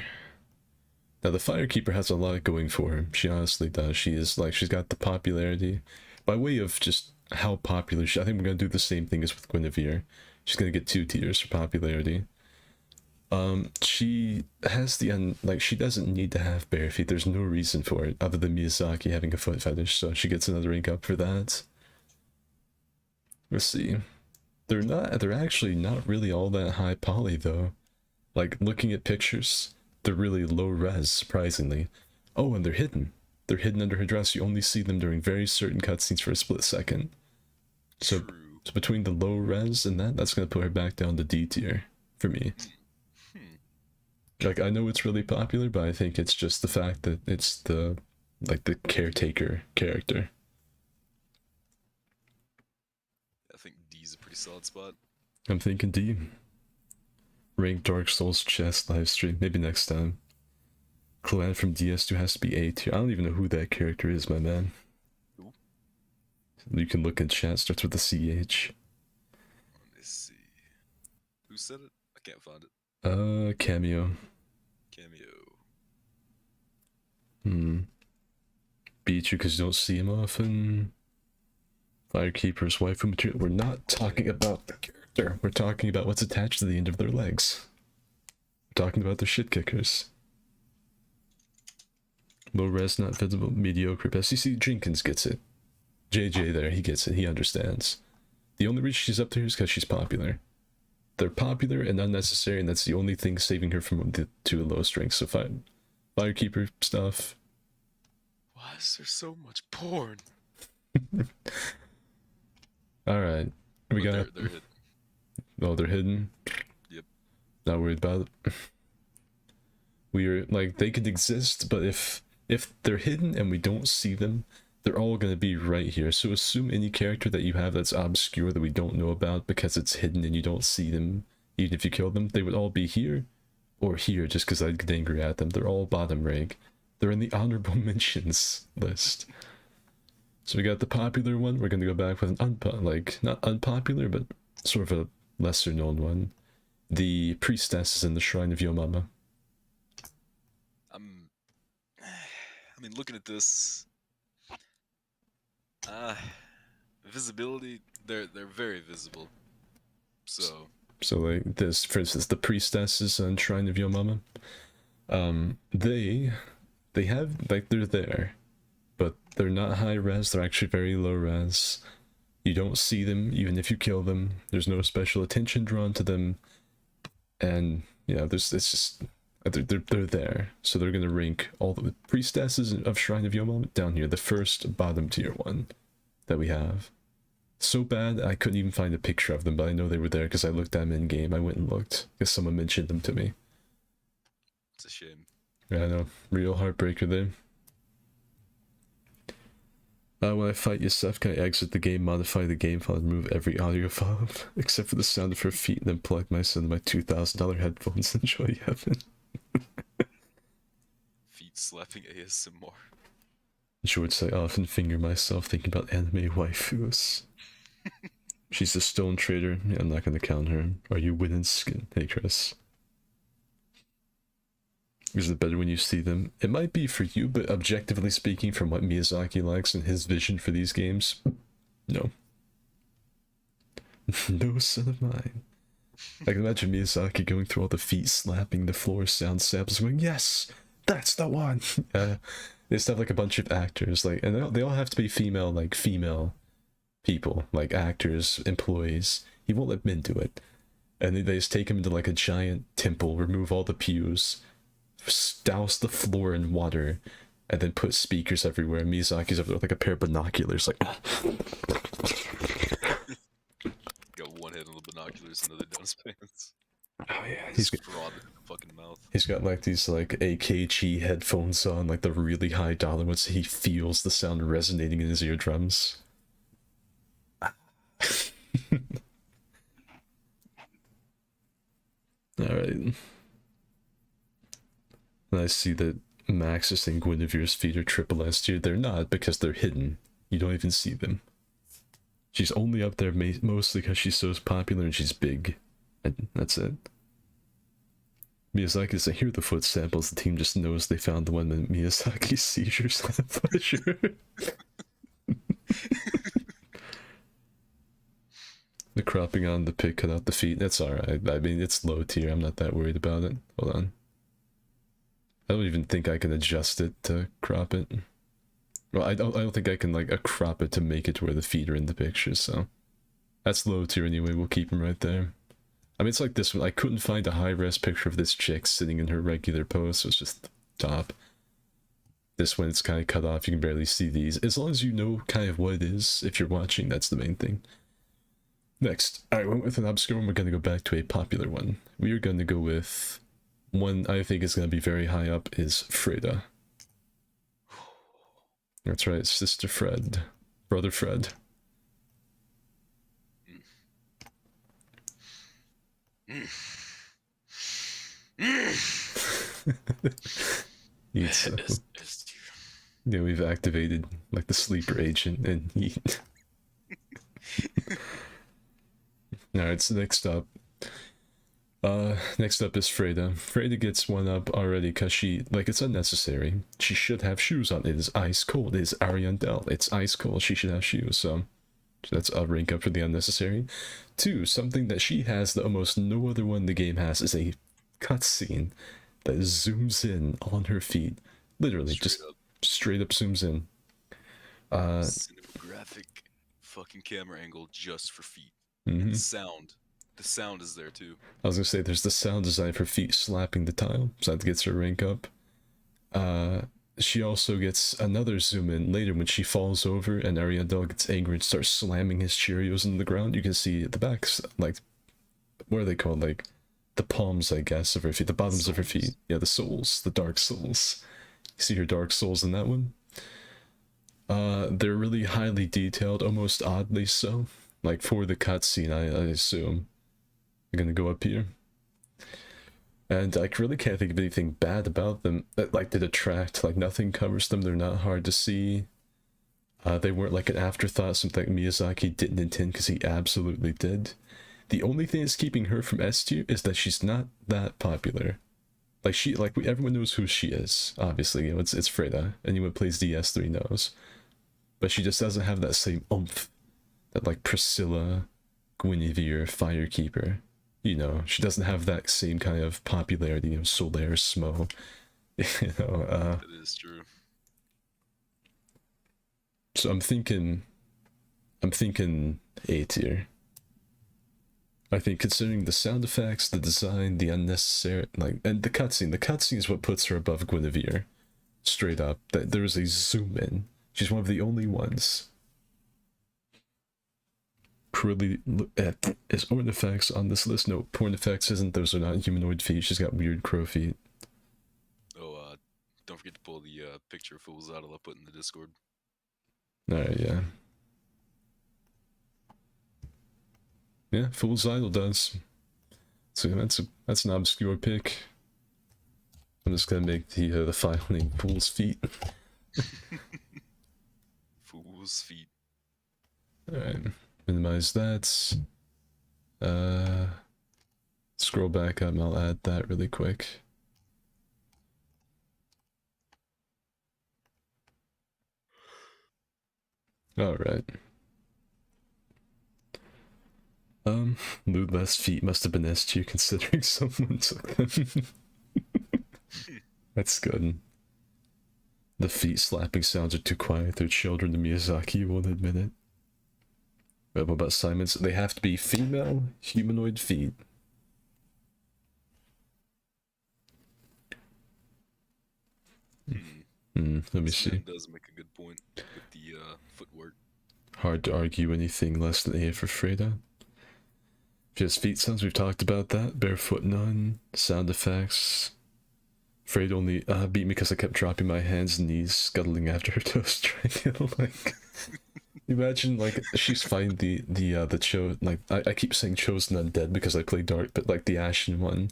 Speaker 1: Now the Firekeeper has a lot going for her. She honestly does. She is like, she's got the popularity. By way of just how popular she, I think we're gonna do the same thing as with Guinevere. She's gonna get 2 tiers for popularity. She has like, she doesn't need to have bare feet. There's no reason for it other than Miyazaki having a foot fetish, so she gets another rank up for that. Let's see. They're actually not really all that high poly though. Like, looking at pictures, they're really low res, surprisingly. Oh, and they're hidden. They're hidden under her dress. You only see them during very certain cutscenes for a split second. So between the low res and that's gonna put her back down to D tier for me. Like, I know it's really popular, but I think it's just the fact that it's the caretaker character.
Speaker 2: I think D's a pretty solid spot.
Speaker 1: I'm thinking D. Rank Dark Souls chess livestream, maybe next time. Clan from DS2 has to be A tier. I don't even know who that character is, my man.
Speaker 2: Who?
Speaker 1: You can look in chat, starts with a CH.
Speaker 2: Let me see. Who said it? I can't find it.
Speaker 1: Cameo. Beat you because you don't see him often. Firekeeper's waifu material. We're not talking about the character. We're talking about what's attached to the end of their legs. We're talking about their shit kickers. Low res, not visible, mediocre. SCC Jenkins gets it. JJ there, he gets it. He understands. The only reason she's up there is because she's popular. They're popular and unnecessary, and that's the only thing saving her from the two low strengths. So Firekeeper stuff.
Speaker 2: Why is there so much porn?
Speaker 1: Alright. We got...
Speaker 2: They're hidden.
Speaker 1: Oh, they're hidden?
Speaker 2: Yep.
Speaker 1: Not worried about it. We're, like, they could exist, but if they're hidden and we don't see them, they're all gonna be right here. So assume any character that you have that's obscure that we don't know about because it's hidden and you don't see them, even if you kill them, they would all be here or here just because I'd get angry at them. They're all bottom rank. They're in the honorable mentions list. So we got the popular one. We're gonna go back with an not unpopular, but sort of a lesser known one. The priestess is in the Shrine of Yomama.
Speaker 2: I mean, looking at this, visibility, they're very visible. So
Speaker 1: like this, for instance, the priestess is in Shrine of Yomama. They have, like, they're there, but they're not high res, they're actually very low res. You don't see them even if you kill them. There's no special attention drawn to them. And yeah, it's just they're there. So they're gonna rank all the priestesses of Shrine of Yomama down here, the first bottom tier one that we have. So bad I couldn't even find a picture of them, but I know they were there because I looked at them in game. I went and looked because someone mentioned them to me.
Speaker 2: It's a shame.
Speaker 1: Yeah, I know. Real heartbreaker there. When I fight Yosef, can I exit the game, modify the game file, and remove every audio file except for the sound of her feet, and then plug myself into my $2,000 headphones and enjoy heaven?
Speaker 2: Feet slapping ASMR.
Speaker 1: George, I often finger myself thinking about anime waifus. She's a stone trader. Yeah, I'm not gonna count her. Are you winning skin? Hey, Chris. Is it better when you see them? It might be for you, but objectively speaking, from what Miyazaki likes and his vision for these games, no. No son of mine. I can imagine Miyazaki going through all the feet slapping the floor sound samples, going, yes, that's the one. They just have like a bunch of actors, like, and they all have to be female people, like actors, employees. He won't let men do it. And they just take him into like a giant temple, remove all the pews, douse the floor in water, and then put speakers everywhere. And Miyazaki's over there with like a pair of binoculars, like...
Speaker 2: Got one head on the binoculars, another down his pants.
Speaker 1: Oh yeah,
Speaker 2: he's got fraud in the fucking mouth.
Speaker 1: He's got like these like AKG headphones on, like the really high dollar ones. He feels the sound resonating in his eardrums. Alright. And I see that Maxis and Guinevere's feet are triple S tier. They're not, because they're hidden. You don't even see them. She's only up there mostly because she's so popular and she's big. And that's it. Miyazaki doesn't hear the foot samples. The team just knows they found the one that Miyazaki's seizures have pleasure. The cropping on the pic cut out the feet. That's alright. I mean, it's low tier. I'm not that worried about it. Hold on. I don't even think I can adjust it to crop it. Well, I don't think I can like crop it to make it to where the feet are in the picture, so that's low tier anyway. We'll keep them right there. I mean, it's like this one. I couldn't find a high-res picture of this chick sitting in her regular pose, so it's just top. This one, it's kind of cut off. You can barely see these. As long as you know kind of what it is, if you're watching, that's the main thing. Next, I went with an obscure one. We're going to go back to a popular one. We are going to go with one I think is going to be very high up, is Freda. That's right, Sister Fred. Brother Fred. Yeah, we've activated like the sleeper agent and eat. Alright, so next up is Freda. Freda gets one up already because she, like, it's unnecessary. She should have shoes on. It is ice cold. It is Ariandel. It's ice cold. She should have shoes, so That's a rank up for the unnecessary. 2, something that she has that almost no other one in the game has is a cutscene that zooms in on her feet. Literally, just straight up zooms in.
Speaker 2: Cinematographic fucking camera angle just for feet. And the sound is there too.
Speaker 1: I was gonna say there's the sound design for feet slapping the tile, so that gets her rank up. She also gets another zoom in later when she falls over and Ariandel gets angry and starts slamming his Cheerios into the ground. You can see at the backs, like, what are they called? Like, the palms, I guess, of her feet, the bottoms of her feet. Yeah, the soles, the dark soles. You see her dark soles in that one? They're really highly detailed, almost oddly so. Like, for the cutscene, I assume. I'm gonna go up here. And I really can't think of anything bad about them that, like, did attract. Like, nothing covers them, they're not hard to see. They weren't like an afterthought, something like Miyazaki didn't intend, because he absolutely did. The only thing that's keeping her from S tier is that she's not that popular. Like, everyone knows who she is, obviously, you know, it's Freda. Anyone who plays DS3 knows. But she just doesn't have that same oomph that, like, Priscilla, Guinevere, Firekeeper, you know, she doesn't have that same kind of popularity, you know, Solaire, Smo, you know,
Speaker 2: That is true.
Speaker 1: So I'm thinking A tier. I think considering the sound effects, the design, the unnecessary, like, and the cutscene is what puts her above Guinevere. Straight up. That there is a zoom in. She's one of the only ones. Really look at is porn effects on this list. No, porn effects isn't. Those are not humanoid feet. She's got weird crow feet.
Speaker 2: Oh, don't forget to pull the picture of Fool's Idol I put in the Discord.
Speaker 1: Alright, yeah. Yeah, Fool's Idol does. So that's an obscure pick. I'm just gonna make the file name Fool's Feet.
Speaker 2: Fool's Feet.
Speaker 1: Alright. Minimize that. Scroll back up and I'll add that really quick. Alright. Ludless feet must have been S tier considering someone took them. That's good. The feet slapping sounds are too quiet. They're children to Miyazaki, you won't admit it. But what about Simon's? They have to be female humanoid feet. Let me see.
Speaker 2: Does make a good point with the footwork.
Speaker 1: Hard to argue anything less than A for Freda. Just feet sounds, we've talked about that. Barefoot none. Sound effects. Freda only beat me because I kept dropping my hands and knees, scuttling after her toes, trying to, like... Imagine, like, she's fighting the like, I keep saying Chosen Undead because I play Dark, but, like, the Ashen one.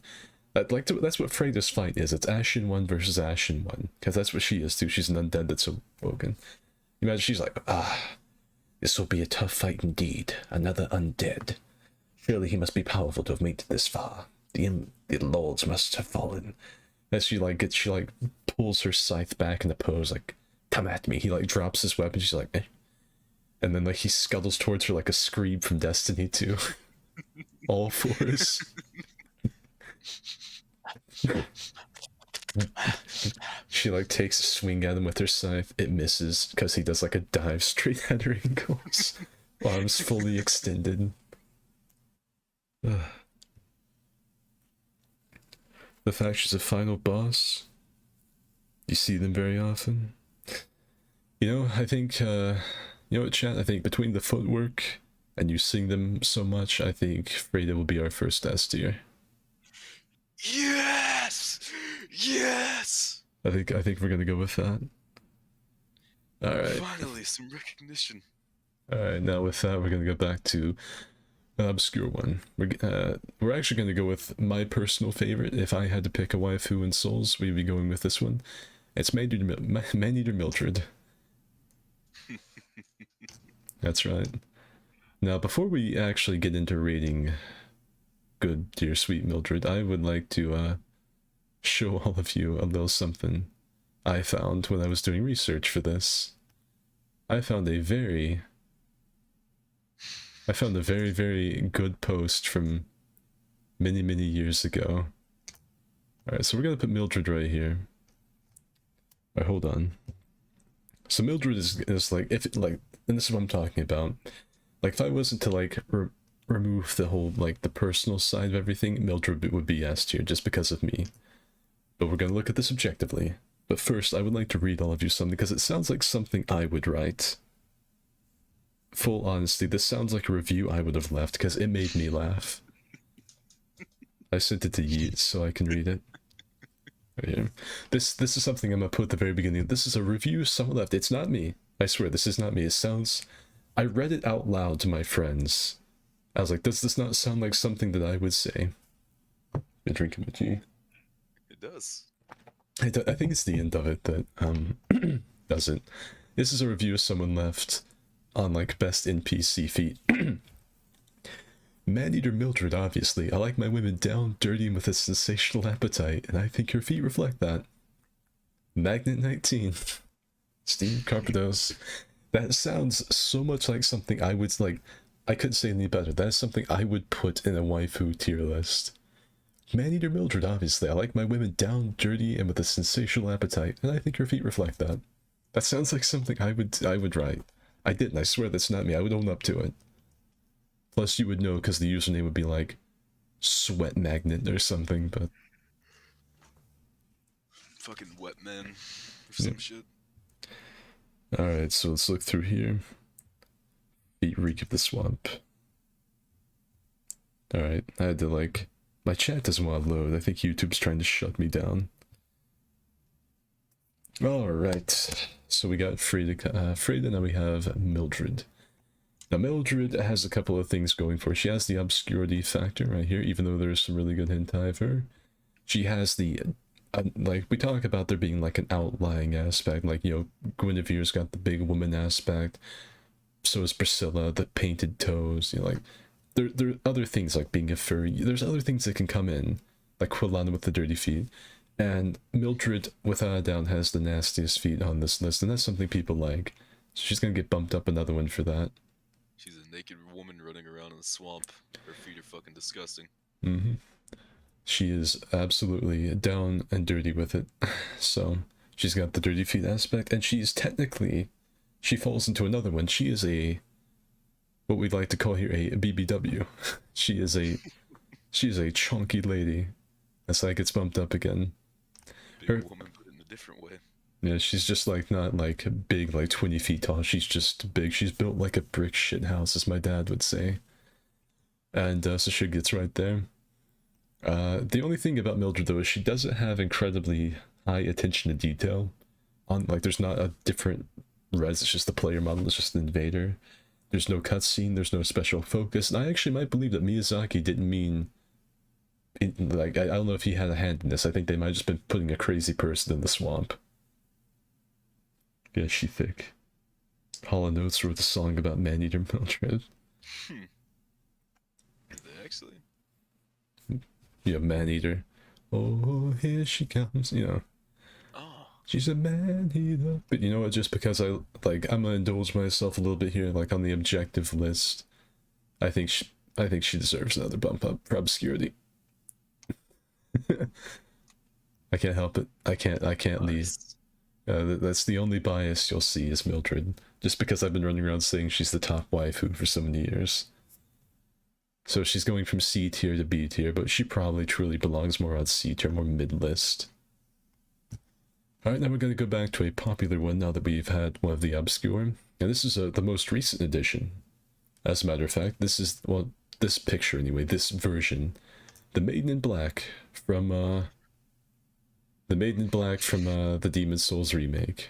Speaker 1: That's what Freda's fight is. It's Ashen 1 versus Ashen 1. Because that's what she is, too. She's an undead that's awoken. Imagine she's like, this will be a tough fight indeed. Another undead. Surely he must be powerful to have made it this far. The lords must have fallen. As she pulls her scythe back in the pose, like, come at me. He, like, drops his weapon. She's like, eh. And then, like, he scuttles towards her like a Scream from Destiny 2. All fours. She, like, takes a swing at him with her scythe. It misses because he does, like, a dive straight at her ankles. Arms fully extended. The fact she's a final boss. You see them very often. You know, I think, you know what, chat? I think between the footwork and you sing them so much, I think Freda will be our first S tier.
Speaker 2: Yes! Yes!
Speaker 1: I think we're gonna go with that. Alright.
Speaker 2: Finally, some recognition.
Speaker 1: Alright, now with that, we're gonna go back to an obscure one. We're actually gonna go with my personal favorite. If I had to pick a waifu in Souls, we'd be going with this one. It's Maneater Mildred. That's right. Now, before we actually get into rating good dear sweet Mildred, I would like to show all of you a little something I found when I was doing research for this. I found a very I found a very, very good post from many, many years ago. Alright, so we're gonna put Mildred right here. Alright, hold on. So Mildred is like, if it, like, and this is what I'm talking about. Like, if I wasn't to, like, remove the whole, like, the personal side of everything, Mildred would be S tier just because of me. But we're gonna look at this objectively. But first, I would like to read all of you something, because it sounds like something I would write. Full honesty, this sounds like a review I would have left, because it made me laugh. I sent it to Yeet so I can read it. Right here. This is something I'm gonna put at the very beginning. This is a review someone left. It's not me. I swear, this is not me. It sounds... I read it out loud to my friends. I was like, does this not sound like something that I would say? Been drinking my tea.
Speaker 2: It does.
Speaker 1: I think it's the end of it that doesn't. This is a review someone left on like best NPC feat. Maneater Mildred, obviously. I like my women down, dirty, and with a sensational appetite, and I think your feet reflect that. Magnet 19. Steve Carpados. That sounds so much like something I would like. I couldn't say any better. That's something I would put in a waifu tier list. Maneater Mildred, obviously. I like my women down, dirty, and with a sensational appetite, and I think your feet reflect that. That sounds like something I would write. I didn't. I swear that's not me. I would own up to it. Plus, you would know because the username would be like Sweat Magnet or something. But
Speaker 2: Fucking wet man or some shit.
Speaker 1: all right, so let's look through here. Beat Reek of the Swamp. All right, I had to like. My chat doesn't want to load. I think YouTube's trying to shut me down. Alright, so we got Frida, now we have Mildred. Now Mildred has a couple of things going for her. She has the obscurity factor right here, even though there's some really good hentai of her. She has the, like, we talk about there being like an outlying aspect, like, you know, Guinevere's got the big woman aspect, so is Priscilla, the painted toes, you know, like, there are other things like being a furry, there's other things that can come in, like Quilana with the dirty feet. And Mildred, without a doubt, has the nastiest feet on this list, and that's something people like. So she's gonna get bumped up another one for that.
Speaker 2: She's a naked woman running around in the swamp. Her feet are fucking disgusting.
Speaker 1: Mm-hmm. She is absolutely down and dirty with it. So she's got the dirty feet aspect, and she's technically, she falls into another one. She is a, what we'd like to call here a BBW. She is a chunky lady. That's like it's bumped up again.
Speaker 2: Big woman, but in a different way.
Speaker 1: Yeah, she's just like not like big, like 20 feet tall. She's just big. She's built like a brick shit house, as my dad would say. And so she gets right there. The only thing about Mildred though is she doesn't have incredibly high attention to detail. On like, there's not a different res. It's just the player model. It's just an invader. There's no cutscene. There's no special focus. And I actually might believe that Miyazaki didn't mean. Like, I don't know if he had a hand in this. I think they might have just been putting a crazy person in the swamp. Yeah, she thick. Hollow Notes wrote a song about Maneater Mildred.
Speaker 2: Did they actually?
Speaker 1: Yeah, Maneater. Oh, here she comes, you know.
Speaker 2: Oh.
Speaker 1: She's a man-eater. But you know what, just because I'm gonna indulge myself a little bit here, like on the objective list, I think she deserves another bump up for obscurity. I can't help it. I can't leave. That's the only bias you'll see is Mildred. Just because I've been running around saying she's the top waifu for so many years. So she's going from C tier to B tier, but she probably truly belongs more on C tier, more mid-list. Alright, now we're going to go back to a popular one now that we've had one of the obscure. And this is the most recent edition. As a matter of fact, this is, well, this picture anyway, this version. The Maiden in Black from the Demon Souls remake.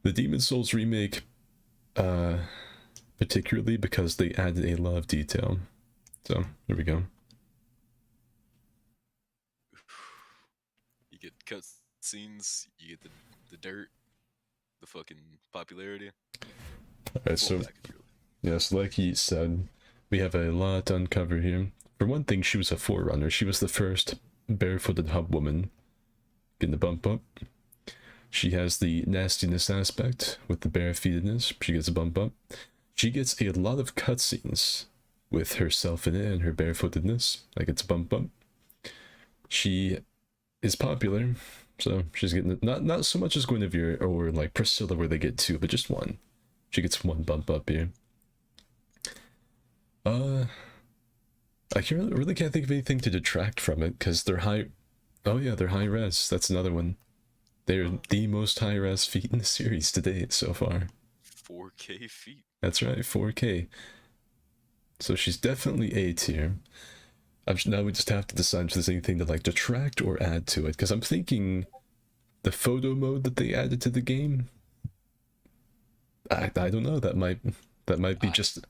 Speaker 1: The Demon Souls remake, particularly because they added a lot of detail. So, there we go.
Speaker 2: You get cut scenes, you get the dirt, the fucking popularity.
Speaker 1: Alright, so, yes, like he said, we have a lot to uncover here. For one thing, she was a forerunner. She was the first barefooted hub woman. Getting the bump up. She has the nastiness aspect with the barefeetedness. She gets a bump up. She gets a lot of cutscenes with herself in it and her barefootedness. Like it's a bump up. She is popular, so she's getting not so much as Guinevere or like Priscilla where they get two, but just one. She gets one bump up here. I really can't think of anything to detract from it because they're high. Oh yeah, they're high res. That's another one. They're the most high res feet in the series to date so far.
Speaker 2: 4K feet.
Speaker 1: That's right, 4K. So she's definitely A tier. Now we just have to decide if there's anything to like detract or add to it. Because I'm thinking the photo mode that they added to the game. I don't know. That might be just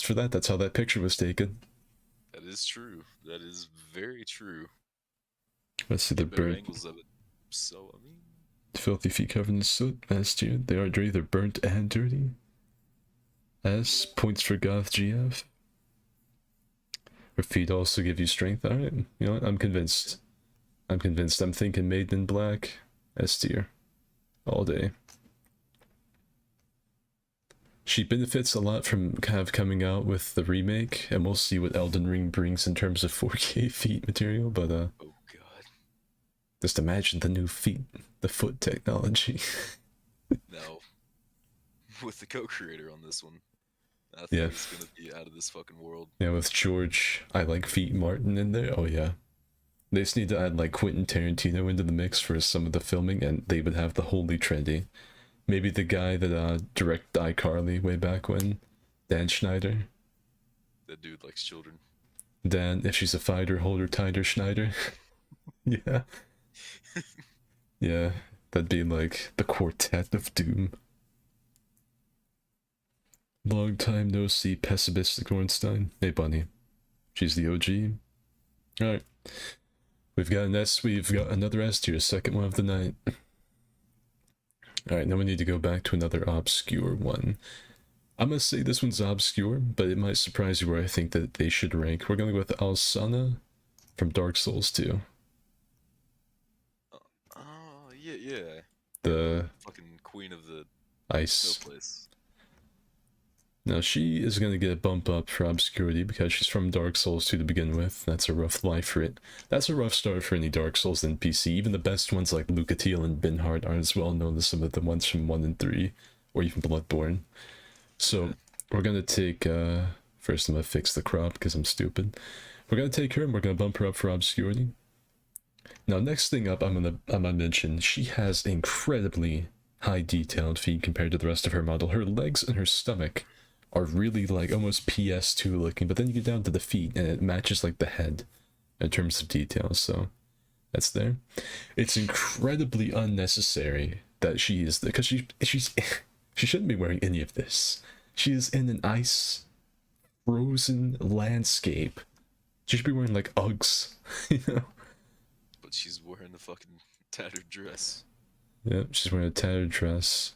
Speaker 1: for that. That's how that picture was taken.
Speaker 2: That is true. That is very true.
Speaker 1: Let's see the bird.
Speaker 2: Angles of it. So I mean,
Speaker 1: filthy feet covered in soot. S tier. They are dirty. They're burnt and dirty. S points for Goth GF. Her feet also give you strength. Alright, you know what? I'm convinced. I'm thinking Maiden in Black. S tier. All day. She benefits a lot from kind of coming out with the remake, and we'll see what Elden Ring brings in terms of 4K feet material, but
Speaker 2: oh god.
Speaker 1: Just imagine the new feet, the foot technology.
Speaker 2: No. With the co-creator on this one. I think it's gonna be out of this fucking world.
Speaker 1: Yeah, with George, I like Feet Martin in there. Oh yeah. They just need to add like Quentin Tarantino into the mix for some of the filming, and they would have the holy trinity. Maybe the guy that directed iCarly way back when, Dan Schneider.
Speaker 2: That dude likes children.
Speaker 1: Dan, if she's a fighter, hold her tighter, Schneider. Yeah. Yeah, that'd be like the quartet of doom. Long time no see, pessimistic Ornstein. Hey, Bunny. She's the OG. Alright. We've got an S, we've got another S tier, second one of the night. Alright, now we need to go back to another obscure one. I'm gonna say this one's obscure, but it might surprise you where I think that they should rank. We're gonna go with Alsana from Dark Souls 2.
Speaker 2: Yeah.
Speaker 1: The
Speaker 2: fucking queen of the
Speaker 1: ice
Speaker 2: place.
Speaker 1: Now she is going to get a bump up for obscurity because she's from Dark Souls 2 to begin with. That's a rough life for it. That's a rough start for any Dark Souls NPC. Even the best ones like Lucatiel and Binhart aren't as well known as some of the ones from 1 and 3, or even Bloodborne. So we're going to take, first I'm going to fix the crop because I'm stupid. We're going to take her and we're going to bump her up for obscurity. Now next thing up I'm gonna mention, she has incredibly high detailed feet compared to the rest of her model. Her legs and her stomach are really like almost PS2 looking, but then you get down to the feet and it matches like the head in terms of details, so that's there. It's incredibly unnecessary that she is because she shouldn't be wearing any of this. She is in an ice frozen landscape. She should be wearing like Uggs, you know.
Speaker 2: But she's wearing a fucking tattered dress.
Speaker 1: Yeah, she's wearing a tattered dress.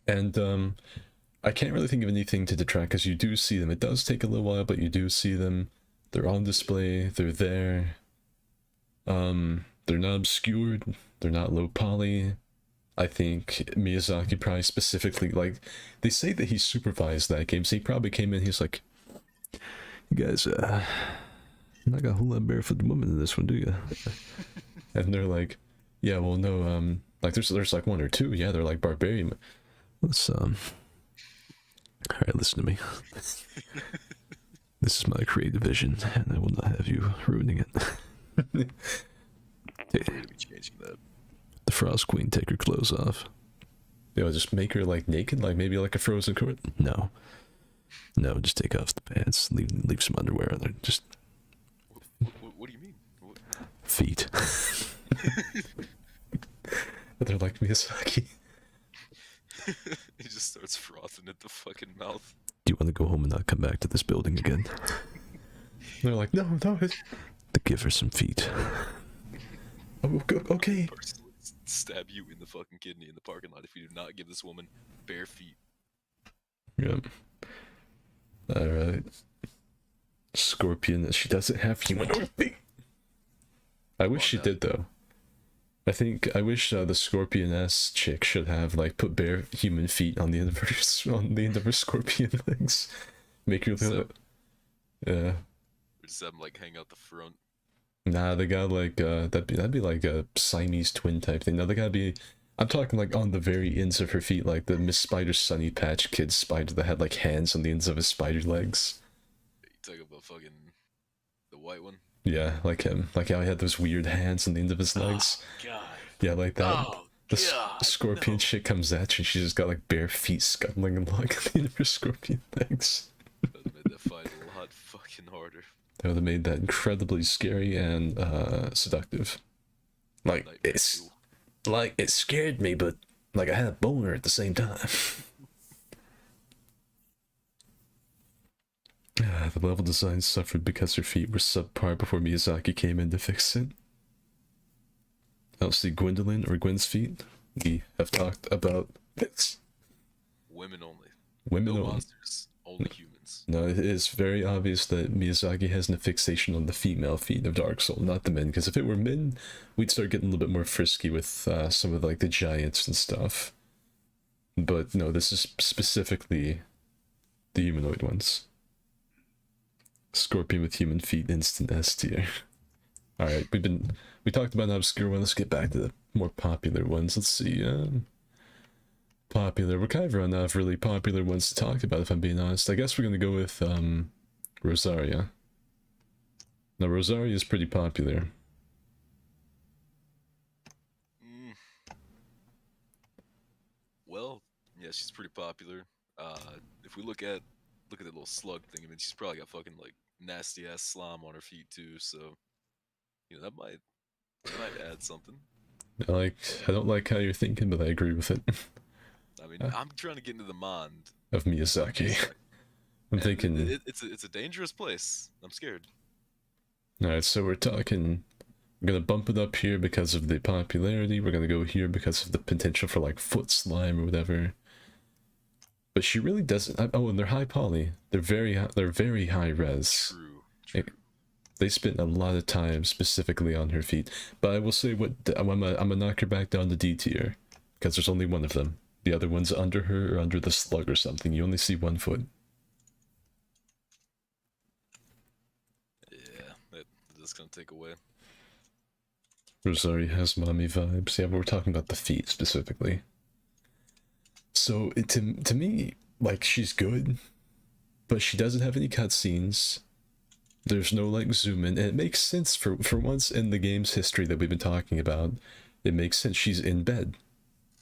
Speaker 1: And I can't really think of anything to detract because you do see them. It does take a little while, but you do see them. They're on display. They're there. They're not obscured. They're not low poly. I think Miyazaki probably specifically, like, they say that he supervised that game, so he probably came in, he's like, you guys, not got a whole lot of barefoot women in this one, do you? And they're like, yeah, well, no, like, there's like one or two, yeah, they're like barbarian. Let's, alright, listen to me. This is my creative vision, and I will not have you ruining it.
Speaker 2: We're gonna be changing that.
Speaker 1: The Frost Queen, take her clothes off. You know, just make her like naked, like maybe like a frozen court. No, just take off the pants. Leave some underwear on there. Just.
Speaker 2: What do you mean? What?
Speaker 1: Feet. They're like Miyazaki.
Speaker 2: He just starts frothing at the fucking mouth.
Speaker 1: Do you want to go home and not come back to this building again? They're like, no. To give her some feet. Oh, okay.
Speaker 2: Stab you in the fucking kidney in the parking lot if you do not give this woman bare feet.
Speaker 1: Yep. Alright. Scorpion, she doesn't have humanoid feet. I wish she did, though. I think I wish the Scorpion S chick should have like put bare human feet on the end of her on the end of her scorpion legs, make her
Speaker 2: So,
Speaker 1: look. Yeah.
Speaker 2: or just have them like hang out the front.
Speaker 1: Nah, they got like that'd be like a Siamese twin type thing. No, they gotta be. I'm talking like on the very ends of her feet, like the Miss Spider Sunny Patch Kid spider that had like hands on the ends of his spider legs.
Speaker 2: You talk about fucking the white one.
Speaker 1: Yeah, like him. Like how he had those weird hands on the end of his legs.
Speaker 2: Oh God.
Speaker 1: Yeah, like that.
Speaker 2: Oh
Speaker 1: The
Speaker 2: God.
Speaker 1: scorpion
Speaker 2: No.
Speaker 1: shit comes at you and she's just got like bare feet scuttling along the end of her scorpion legs.
Speaker 2: That made that fight a lot fucking harder.
Speaker 1: That would have made that incredibly scary and seductive. Like
Speaker 2: Nightmare
Speaker 1: it's
Speaker 2: fuel.
Speaker 1: like it scared me, but like I had a boner at the same time. The level design suffered because her feet were subpar before Miyazaki came in to fix it. I don't see Gwendolyn or Gwen's feet. We have talked about this.
Speaker 2: Women only.
Speaker 1: Women
Speaker 2: No
Speaker 1: only.
Speaker 2: monsters. Only humans.
Speaker 1: No, it is very obvious that Miyazaki has a fixation on the female feet of Dark Soul, not the men. Because if it were men, we'd start getting a little bit more frisky with some of like the giants and stuff. But no, this is specifically the humanoid ones. Scorpion with human feet, instant S tier. All right, we talked about an obscure one. Let's get back to the more popular ones. Let's see. Popular. We're kind of running out of really popular ones to talk about, if I'm being honest. I guess we're gonna go with Rosaria. Now Rosaria is pretty popular.
Speaker 2: Mm. Well, yeah, she's pretty popular. If we look at the little slug thing, I mean, she's probably got fucking like nasty ass slime on her feet too. So, you know, that might add something.
Speaker 1: I don't like how you're thinking, but I agree with it.
Speaker 2: I mean, I'm trying to get into the mind.
Speaker 1: Of Miyazaki. I'm
Speaker 2: And
Speaker 1: thinking.
Speaker 2: it's a dangerous place. I'm scared.
Speaker 1: Alright, so we're talking. We're gonna bump it up here because of the popularity. We're gonna go here because of the potential for like foot slime or whatever. But she really doesn't. Oh, and they're high poly. They're very high res.
Speaker 2: True.
Speaker 1: They spent a lot of time specifically on her feet. But I will say what I'm gonna knock her back down to D tier because there's only one of them. The other one's under her or under the slug or something. You only see one foot.
Speaker 2: Yeah, that's gonna take away.
Speaker 1: Rosaria has mommy vibes. Yeah, but we're talking about the feet specifically. So to me, like she's good, but she doesn't have any cutscenes. There's no like zoom in, and it makes sense for once in the game's history that we've been talking about. It makes sense. She's in bed.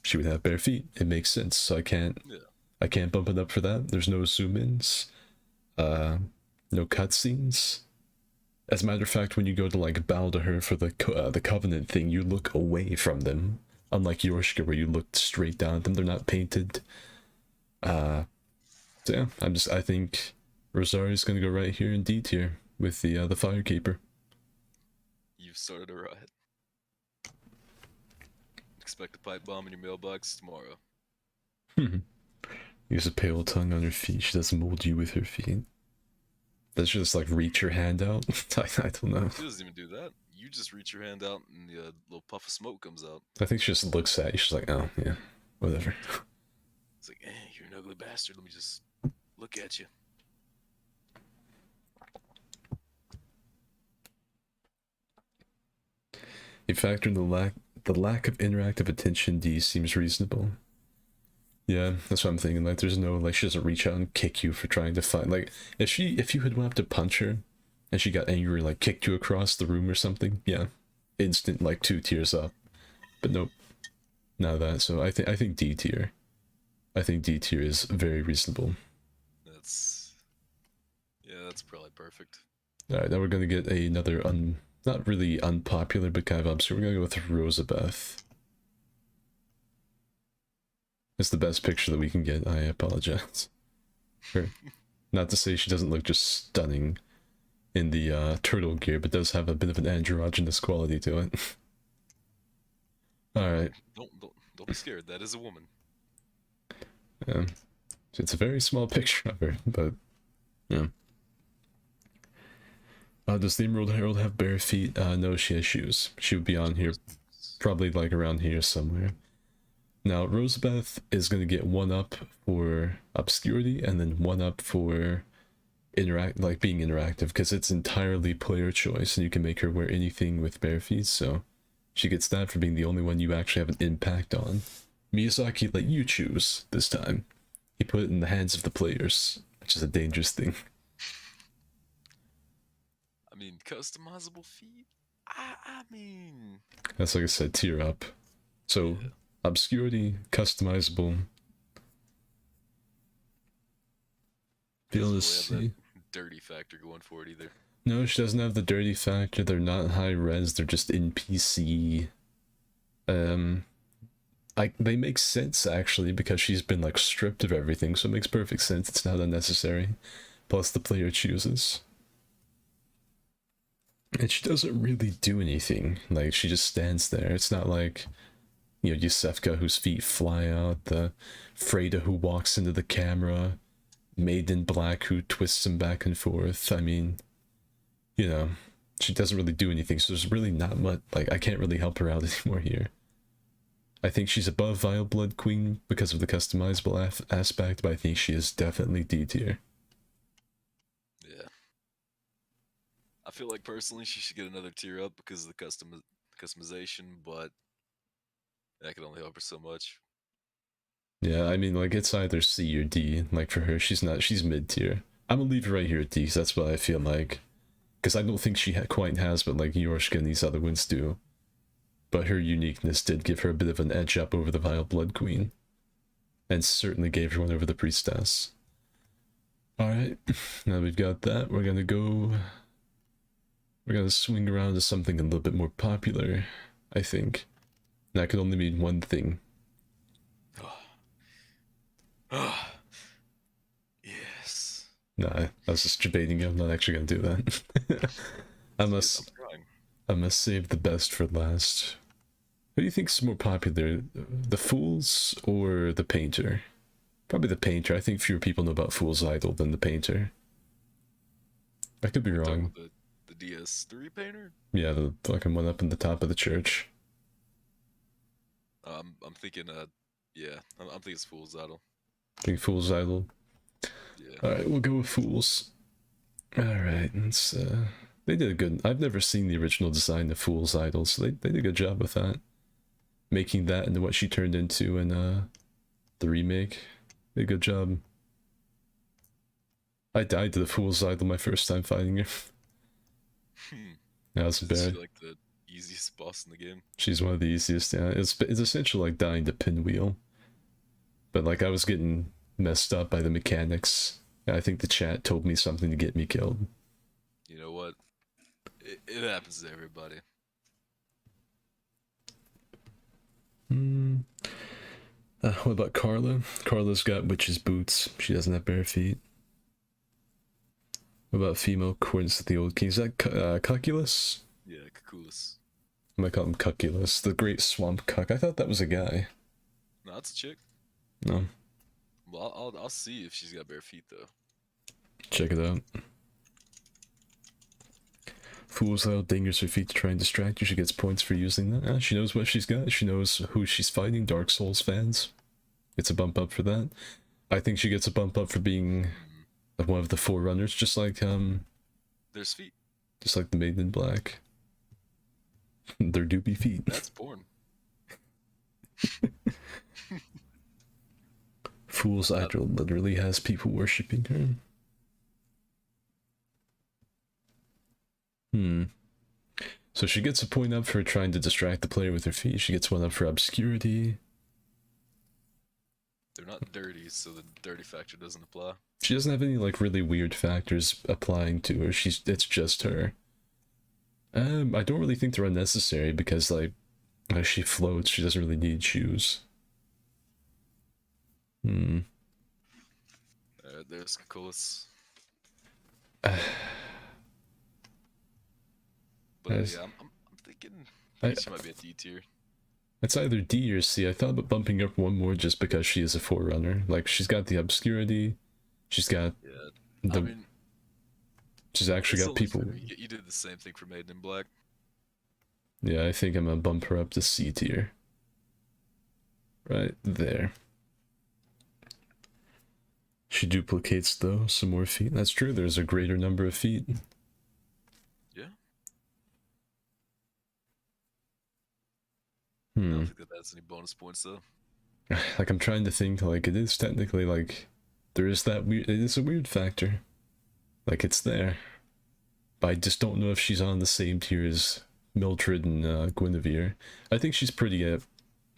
Speaker 1: She would have bare feet. It makes sense. So I can't bump it up for that. There's no zoom ins, no cutscenes. As a matter of fact, when you go to like bow to her for the covenant thing, you look away from them. Unlike Yorshka, where you looked straight down at them, they're not painted. So yeah, I think Rosaria's gonna go right here in D tier with the Firekeeper.
Speaker 2: You've started a riot. Expect a pipe bomb in your mailbox tomorrow.
Speaker 1: Use a pale tongue on her feet. She doesn't mold you with her feet. Does she just like reach your hand out? I don't know.
Speaker 2: She doesn't even do that. You just reach your hand out and the little puff of smoke comes out.
Speaker 1: I think she just looks at you. She's like, oh yeah, whatever.
Speaker 2: It's like, you're an ugly bastard. Let me just look at you.
Speaker 1: You factor in the lack of interactive attention. D seems reasonable. Yeah, that's what I'm thinking. Like, there's no like she doesn't reach out and kick you for trying to find. Like, if you had went up to punch her, and she got angry, like kicked you across the room or something, yeah, instant like 2 tiers up. But nope, none of that. So I think D tier. I think D tier is very reasonable.
Speaker 2: That's probably perfect.
Speaker 1: All right, now we're gonna get another not really unpopular, but kind of obscure. We're gonna go with Rosabeth. It's the best picture that we can get. I apologize. Not to say she doesn't look just stunning in the turtle gear, but does have a bit of an androgynous quality to it. All right.
Speaker 2: Don't be scared. That is a woman.
Speaker 1: Yeah. It's a very small picture of her, but yeah. Does the Emerald Herald have bare feet? No, she has shoes. She would be on here. probably like around here somewhere. Now, Rosabeth is going to get 1 up for obscurity and then 1 up for being interactive, because it's entirely player choice and you can make her wear anything with bare feet, so she gets that for being the only one you actually have an impact on. Miyazaki let you choose this time. He put it in the hands of the players, which is a dangerous thing.
Speaker 2: I mean, customizable feet? I mean...
Speaker 1: That's like I said, tier up. So,
Speaker 2: Yeah.
Speaker 1: obscurity, customizable. Let's
Speaker 2: Doesn't really
Speaker 1: see.
Speaker 2: have that dirty factor going for it either.
Speaker 1: No, she doesn't have the dirty factor. They're not high res. They're just NPC. They make sense actually because she's been like stripped of everything, so it makes perfect sense. It's not unnecessary. Plus, the player chooses, and she doesn't really do anything. Like she just stands there. It's not like, you know, Yusefka whose feet fly out, the Freda who walks into the camera, Maid in Black who twists him back and forth. I mean, you know, she doesn't really do anything, so there's really not much, like, I can't really help her out anymore here. I think she's above Vile Blood Queen because of the customizable aspect, but I think she is definitely D tier.
Speaker 2: Yeah. I feel like personally she should get another tier up because of the customization, but that could only help her so much.
Speaker 1: Yeah, I mean, like, it's either C or D. Like, for her, she's mid tier. I'm gonna leave her right here at D, because that's what I feel like. Because I don't think she quite has, but like Yorshka and these other ones do. But her uniqueness did give her a bit of an edge up over the Vile Blood Queen. And certainly gave her one over the Priestess. Alright, now we've got that, we're gonna swing around to something a little bit more popular, I think. That could only mean one thing.
Speaker 2: Yes.
Speaker 1: Nah, I was just debating you. I'm not actually gonna do that. I must save the best for last. Who do you think's more popular, the Fools or the Painter? Probably the Painter. I think fewer people know about Fool's Idol than the Painter. I could be wrong.
Speaker 2: The DS3 painter?
Speaker 1: Yeah, the fucking one up in the top of the church.
Speaker 2: I'm thinking, yeah, I'm thinking it's Fool's Idol.
Speaker 1: Think Fool's Idol.
Speaker 2: Yeah.
Speaker 1: Alright, we'll go with Fools. Alright, let's, they did a good... I've never seen the original design of Fool's Idol, so they did a good job with that. Making that into what she turned into in, the remake. Did a good job. I died to the Fool's Idol my first time fighting her. That was bad.
Speaker 2: She like the easiest boss in the game?
Speaker 1: She's one of the easiest, yeah. It's essentially like dying to Pinwheel. But like I was getting messed up by the mechanics. I think the chat told me something to get me killed.
Speaker 2: You know what? It happens to everybody.
Speaker 1: What about Carla? Carla's got witch's boots. She doesn't have bare feet. What about female accordance to the old king? Is that Cuculus?
Speaker 2: Yeah, Kakulis.
Speaker 1: I might call him Cuculus. The great swamp cuck. I thought that was a guy.
Speaker 2: No, that's a chick.
Speaker 1: No.
Speaker 2: Well, I'll see if she's got bare feet though.
Speaker 1: Check it out. Fool's Idol dingers her feet to try and distract you. She gets points for using that. She knows what she's got. She knows who she's fighting. Dark Souls fans. It's a bump up for that. I think she gets a bump up for being one of the forerunners, just like
Speaker 2: There's feet.
Speaker 1: just like the Maiden in Black. There do be feet.
Speaker 2: That's porn.
Speaker 1: Fool's Idol literally has people worshipping her. So she gets a point up for trying to distract the player with her feet. She gets one up for obscurity.
Speaker 2: They're not dirty, so the dirty factor doesn't apply.
Speaker 1: She doesn't have any like really weird factors applying to her. It's just her. I don't really think they're unnecessary because like as she floats, she doesn't really need shoes.
Speaker 2: There's Kakulis. But yeah, I'm thinking she might be a D tier.
Speaker 1: It's either D or C. I thought about bumping up one more just because she is a forerunner. Like she's got the obscurity, she's got
Speaker 2: I mean,
Speaker 1: she's actually got people.
Speaker 2: You did the same thing for Maiden in Black.
Speaker 1: Yeah, I think I'm gonna bump her up to C tier. Right there. She duplicates, though, some more feet. That's true, there's a greater number of feet.
Speaker 2: Yeah. I
Speaker 1: Hmm.
Speaker 2: don't think that that's any bonus points though.
Speaker 1: Like, I'm trying to think, like, it is technically, like, there is that weird, it is a weird factor. Like, it's there. But I just don't know if she's on the same tier as Mildred and Guinevere. I think she's pretty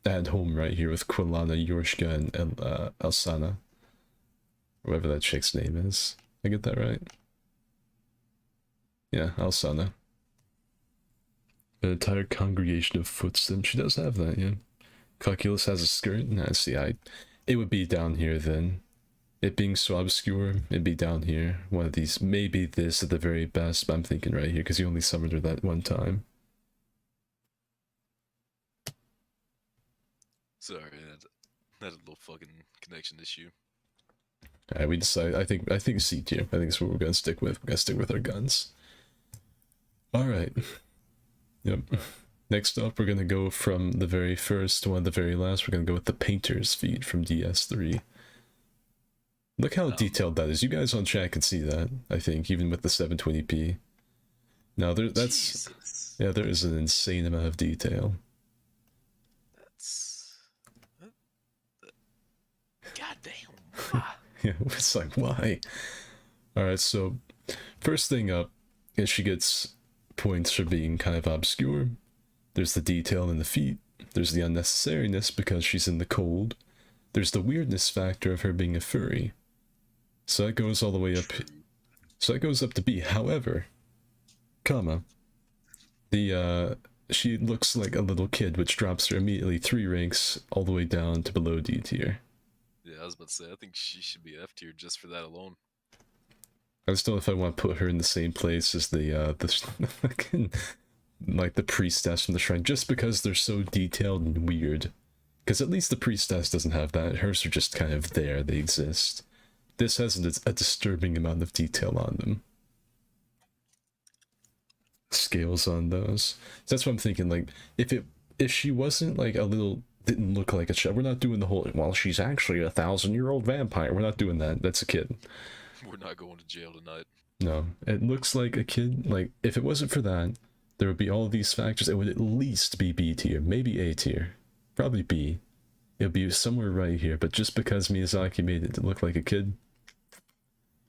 Speaker 1: at home right here with Quilana, Yorshka, and Elsana. Whatever that chick's name is. I get that right? Yeah, Elsana. An entire congregation of footsteps. She does have that, yeah. Calculus has a skirt. Nah, see, it would be down here then. It being so obscure, it'd be down here. One of these, maybe this at the very best, but I'm thinking right here because you only summoned her that one time.
Speaker 2: Sorry, I had a little fucking connection issue.
Speaker 1: Alright, we decide. I think C tier. I think that's what we're gonna stick with. We're gonna stick with our guns. Alright. Yep. Next up, we're gonna go from the very first to one of the very last. We're gonna go with the Painter's Feet from DS3. Look how detailed that is. You guys on chat can see that, I think, even with the 720p. Now, that's...
Speaker 2: Jesus.
Speaker 1: Yeah, there is an insane amount of detail.
Speaker 2: That's... God damn.
Speaker 1: Yeah, it's like, why? Alright, so, first thing up is she gets points for being kind of obscure. There's the detail in the feet. There's the unnecessariness because she's in the cold. There's the weirdness factor of her being a furry. So that goes all the way up. So that goes up to B. However, comma, she looks like a little kid, which drops her immediately 3 ranks all the way down to below D tier.
Speaker 2: Yeah, I was about to say, I think she should be F tier just for that alone.
Speaker 1: I just don't know if I want to put her in the same place as the like the priestess from the shrine, just because they're so detailed and weird. Because at least the priestess doesn't have that. Hers are just kind of there, they exist. This has a disturbing amount of detail on them. Scales on those. So that's what I'm thinking, like, if she wasn't like a little, didn't look like a child, we're not doing the whole, well, she's actually a 1,000-year-old vampire. We're not doing that. That's a kid.
Speaker 2: We're not going to jail tonight.
Speaker 1: No, it looks like a kid. Like, if it wasn't for that, there would be all of these factors. It would at least be B tier, maybe A tier, probably B. It would be somewhere right here, but just because Miyazaki made it to look like a kid,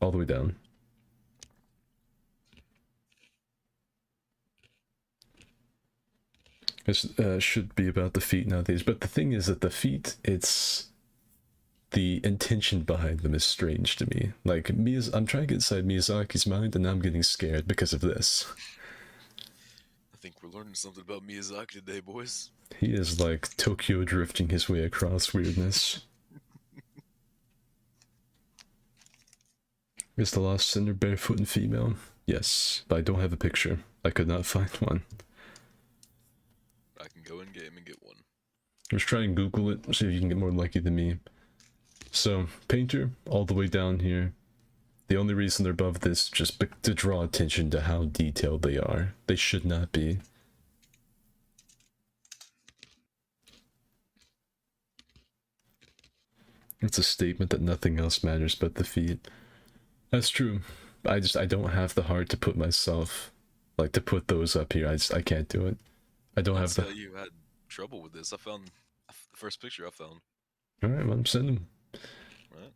Speaker 1: all the way down. This should be about the feet nowadays, but the thing is that the feet, it's... the intention behind them is strange to me. Like, I'm trying to get inside Miyazaki's mind, and now I'm getting scared because of this.
Speaker 2: I think we're learning something about Miyazaki today, boys.
Speaker 1: He is like Tokyo drifting his way across weirdness. Is the Lost Cinder barefoot and female? Yes, but I don't have a picture. I could not find one.
Speaker 2: I can go in game and get one.
Speaker 1: Let's try and Google it, see if you can get more lucky than me. So, Painter, all the way down here. The only reason they're above this, just to draw attention to how detailed they are. They should not be. It's a statement that nothing else matters but the feet. That's true. I don't have the heart to put myself, like, to put those up here. I can't do it. I don't have the...
Speaker 2: You had trouble with this. I found the first picture I found.
Speaker 1: Alright, well, send them.
Speaker 2: Right.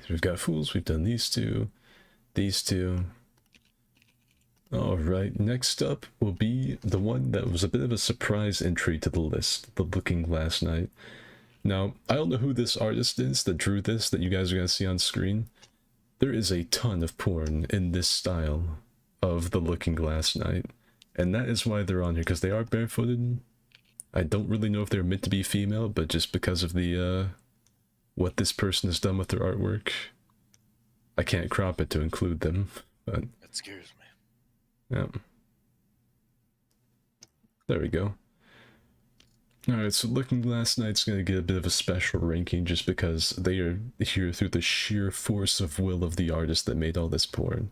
Speaker 1: We've got fools, we've done these two. Alright, next up will be the one that was a bit of a surprise entry to the list, The Looking Glass Knight. Now, I don't know who this artist is that drew this, that you guys are going to see on screen. There is a ton of porn in this style of The Looking Glass Knight, and that is why they're on here, because they are barefooted. I don't really know if they're meant to be female, but just because of the, what this person has done with their artwork, I can't crop it to include them, but...
Speaker 2: That scares me.
Speaker 1: Yeah. There we go. Alright, so Looking Glass Knight's gonna get a bit of a special ranking just because they are here through the sheer force of will of the artist that made all this porn.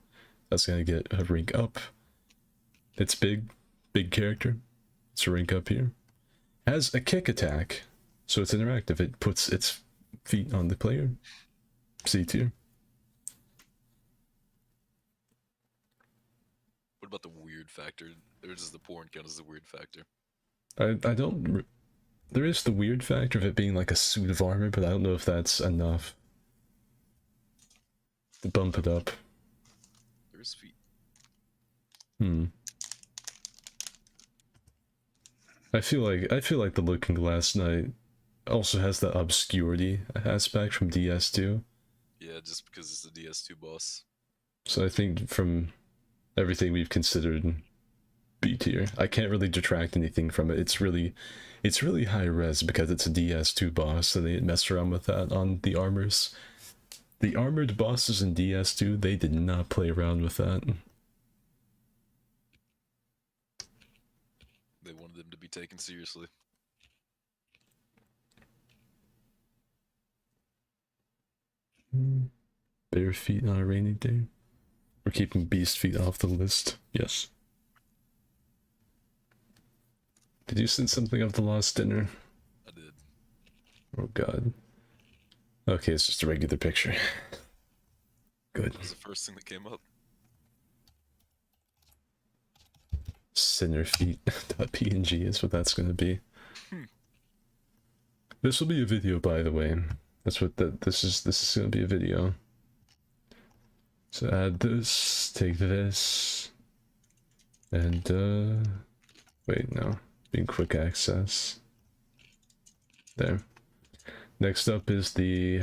Speaker 1: That's gonna get a rank up. It's big, big character. It's a rank up here. Has a kick attack, so it's interactive. It puts its feet on the player. C tier.
Speaker 2: What about the weird factor? Or does the porn count as the weird factor?
Speaker 1: I don't. There is the weird factor of it being like a suit of armor, but I don't know if that's enough to bump it up.
Speaker 2: There's feet.
Speaker 1: I feel like the Looking Glass Knight also has that obscurity aspect from DS2.
Speaker 2: Yeah, just because it's the DS2 boss.
Speaker 1: So I think from everything we've considered B tier, I can't really detract anything from it. It's really high res because it's a DS2 boss, and they didn't mess around with that on the armors. The armored bosses in DS2, they did not play around with that.
Speaker 2: They wanted them to be taken seriously.
Speaker 1: Bare feet on a rainy day. We're keeping beast feet off the list. Yes. Did you send something of the lost dinner?
Speaker 2: I did.
Speaker 1: Oh god. Okay, it's just a regular picture. Good.
Speaker 2: That was the first thing that came up.
Speaker 1: Sinner feet.png is what that's gonna be. This will be a video, by the way. That's what this is gonna be a video. So add this, take this, and wait, no. Being quick access. There. Next up is the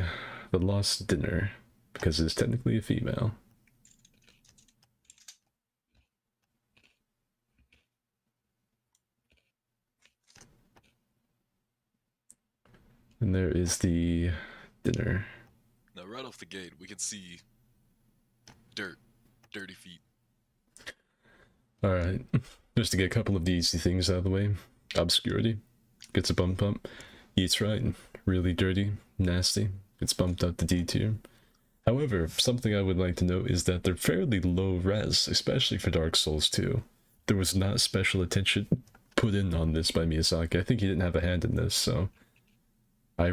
Speaker 1: lost dinner, because it's technically a female. And there is the dinner.
Speaker 2: Now, right off the gate, we can see dirty feet.
Speaker 1: Alright, just to get a couple of the easy things out of the way. Obscurity gets a bump up. Eats right, really dirty, nasty. It's bumped up to D tier. However, something I would like to note is that they're fairly low res, especially for Dark Souls 2. There was not special attention put in on this by Miyazaki. I think he didn't have a hand in this, so I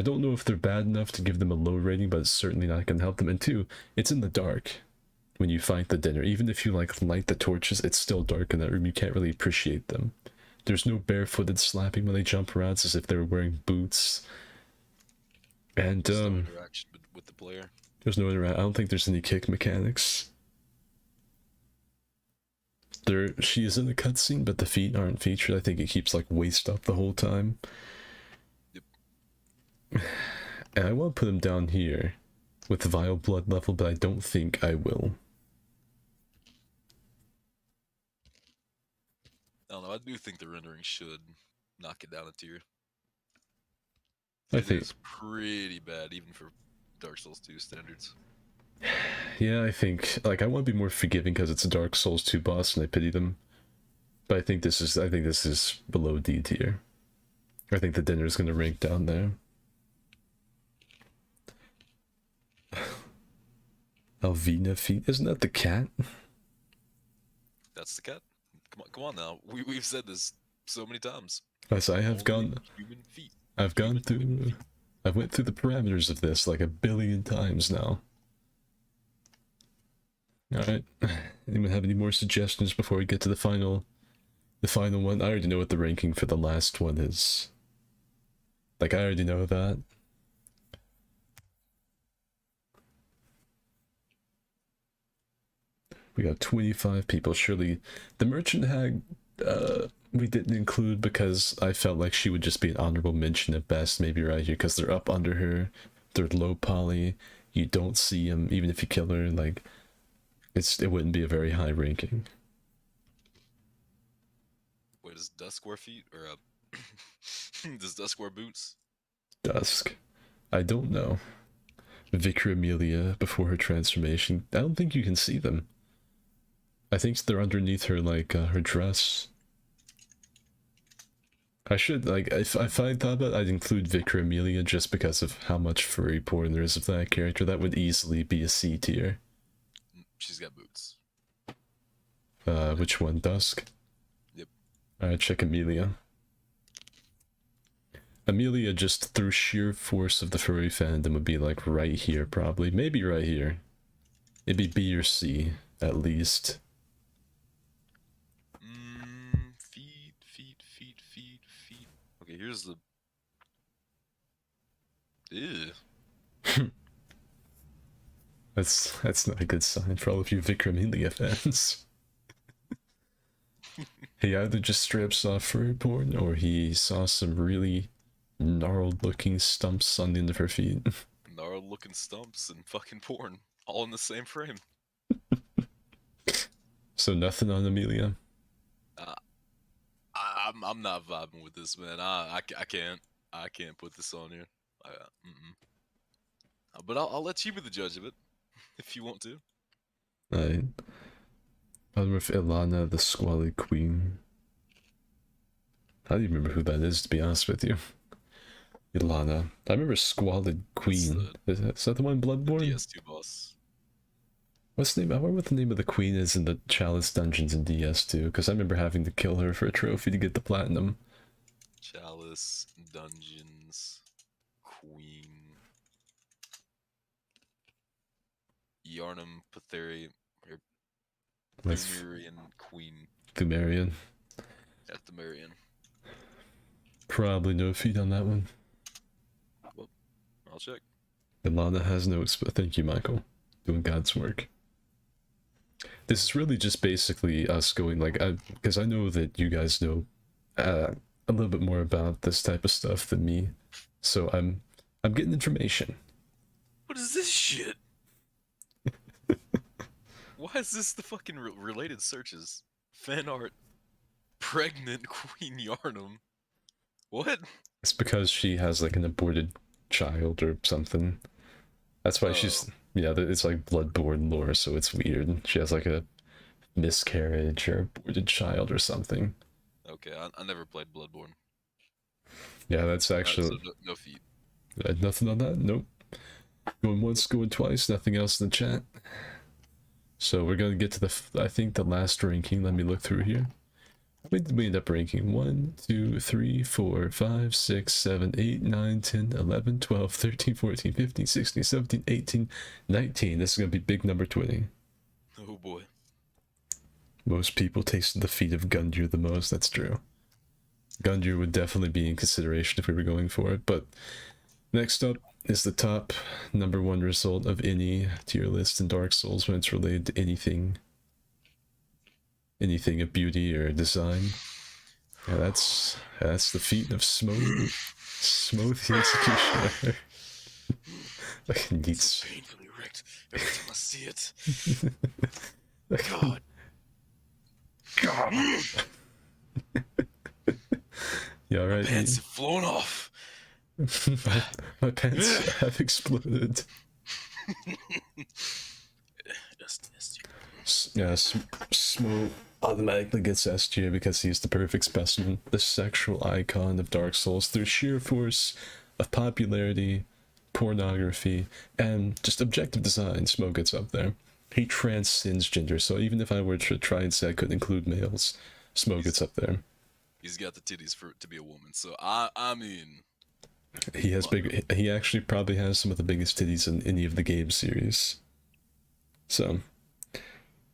Speaker 1: don't know if they're bad enough to give them a low rating, but it's certainly not going to help them. And two, it's in the dark when you fight the dinner. Even if you like light the torches, it's still dark in that room. You can't really appreciate them. There's no barefooted slapping when they jump around. It's as if they were wearing boots. And
Speaker 2: There's no interaction with the player.
Speaker 1: There's no interaction. I don't think there's any kick mechanics. She is in the cutscene, but the feet aren't featured. I think it keeps like waist up the whole time.
Speaker 2: Yep.
Speaker 1: And I want to put him down here with the vile blood level, but I don't think I will.
Speaker 2: I don't know, I do think the rendering should knock it down a tier.
Speaker 1: I think
Speaker 2: it's pretty bad, even for Dark Souls 2 standards.
Speaker 1: Yeah, I think, like, I want to be more forgiving because it's a Dark Souls 2 boss and I pity them. But I think this is below D tier. I think the dinner is going to rank down there. Alvina feet, isn't that the cat?
Speaker 2: That's the cat. Come on now. We've said this so many times.
Speaker 1: As I have gone,
Speaker 2: human feet.
Speaker 1: I've went through the parameters of this like 1 billion times now. Alright, anyone have any more suggestions before we get to the final one? I already know what the ranking for the last one is. Like, I already know that. We got 25 people. Surely the merchant hag we didn't include because I felt like she would just be an honorable mention at best, maybe right here, because they're up under her, they're low poly, you don't see them even if you kill her. Like, it wouldn't be a very high ranking.
Speaker 2: Wait, does Dusk wear feet or does Dusk wear boots?
Speaker 1: Dusk, I don't know. Vicar Amelia before her transformation, I don't think you can see them. I think they're underneath her, like, her dress. I should, like, if I thought about it, I'd include Vicar Amelia just because of how much furry porn there is of that character. That would easily be a C tier.
Speaker 2: She's got boots.
Speaker 1: Which one? Dusk?
Speaker 2: Yep.
Speaker 1: Alright, check Amelia. Amelia, just through sheer force of the furry fandom, would be like right here, probably. Maybe right here. It'd be B or C, at least.
Speaker 2: Feet. Okay, here's the. Ew.
Speaker 1: That's not a good sign for all of you Vikram Amelia fans. He either just straight up saw furry porn, or he saw some really gnarled looking stumps on the end of her feet.
Speaker 2: Gnarled looking stumps and fucking porn. All in the same frame.
Speaker 1: So nothing on Amelia?
Speaker 2: I'm not vibing with this, man. I can't put this on here. But I'll let you be the judge of it, if you want to.
Speaker 1: I wonder if Ilana, the Squally Queen. I don't even remember who that is, to be honest with you. Ilana. I remember Squalid Queen. Is that the one in Bloodborne?
Speaker 2: DS2 boss.
Speaker 1: What's the name? I wonder what the name of the queen is in the Chalice dungeons in DS2, because I remember having to kill her for a trophy to get the platinum.
Speaker 2: Chalice dungeons queen. Yarnum Patheri. Thumerian queen.
Speaker 1: Thumerian.
Speaker 2: Yeah, Thumerian.
Speaker 1: Probably no feet on that one.
Speaker 2: Well, I'll check.
Speaker 1: Ilana has no thank you, Michael. Doing God's work. This is really just basically us going like, because I know that you guys know a little bit more about this type of stuff than me, so I'm getting information.
Speaker 2: What is this shit? Why is this the fucking related searches? Fan art, pregnant Queen Yarnum. What?
Speaker 1: It's because she has like an aborted child or something. That's why she's, yeah, it's like Bloodborne lore, so it's weird. She has like a miscarriage or aborted child or something.
Speaker 2: Okay, I never played Bloodborne.
Speaker 1: Yeah, that's actually...
Speaker 2: So no feet.
Speaker 1: Nothing on that? Nope. Going once, going twice, nothing else in the chat. So we're gonna get to the, I think, the last ranking. Let me look through here. How many did we end up ranking? 1, 2, 3, 4, 5, 6, 7, 8, 9, 10, 11, 12, 13, 14, 15, 16, 17, 18, 19. This is gonna be big number 20.
Speaker 2: Oh boy.
Speaker 1: Most people tasted the feet of Gundyr the most, that's true. Gundyr would definitely be in consideration if we were going for it, but next up is the top number 1 result of any tier list in Dark Souls when it's related to anything of beauty or design. Yeah, that's the feat of Smoke. Smoke the Executioner. Like needs
Speaker 2: so painfully erect every time I see it. God.
Speaker 1: Yeah, right.
Speaker 2: My pants have flown off.
Speaker 1: my pants have exploded. Yeah, Smoke automatically gets S tier because he's the perfect specimen, the sexual icon of Dark Souls through sheer force of popularity, pornography, and just objective design. Smoke gets up there. He transcends gender, so even if I were to try and say I couldn't include males, Smoke gets up there.
Speaker 2: He's got the titties for it to be a woman, so I mean...
Speaker 1: He has big. He actually probably has some of the biggest titties in any of the game series. So,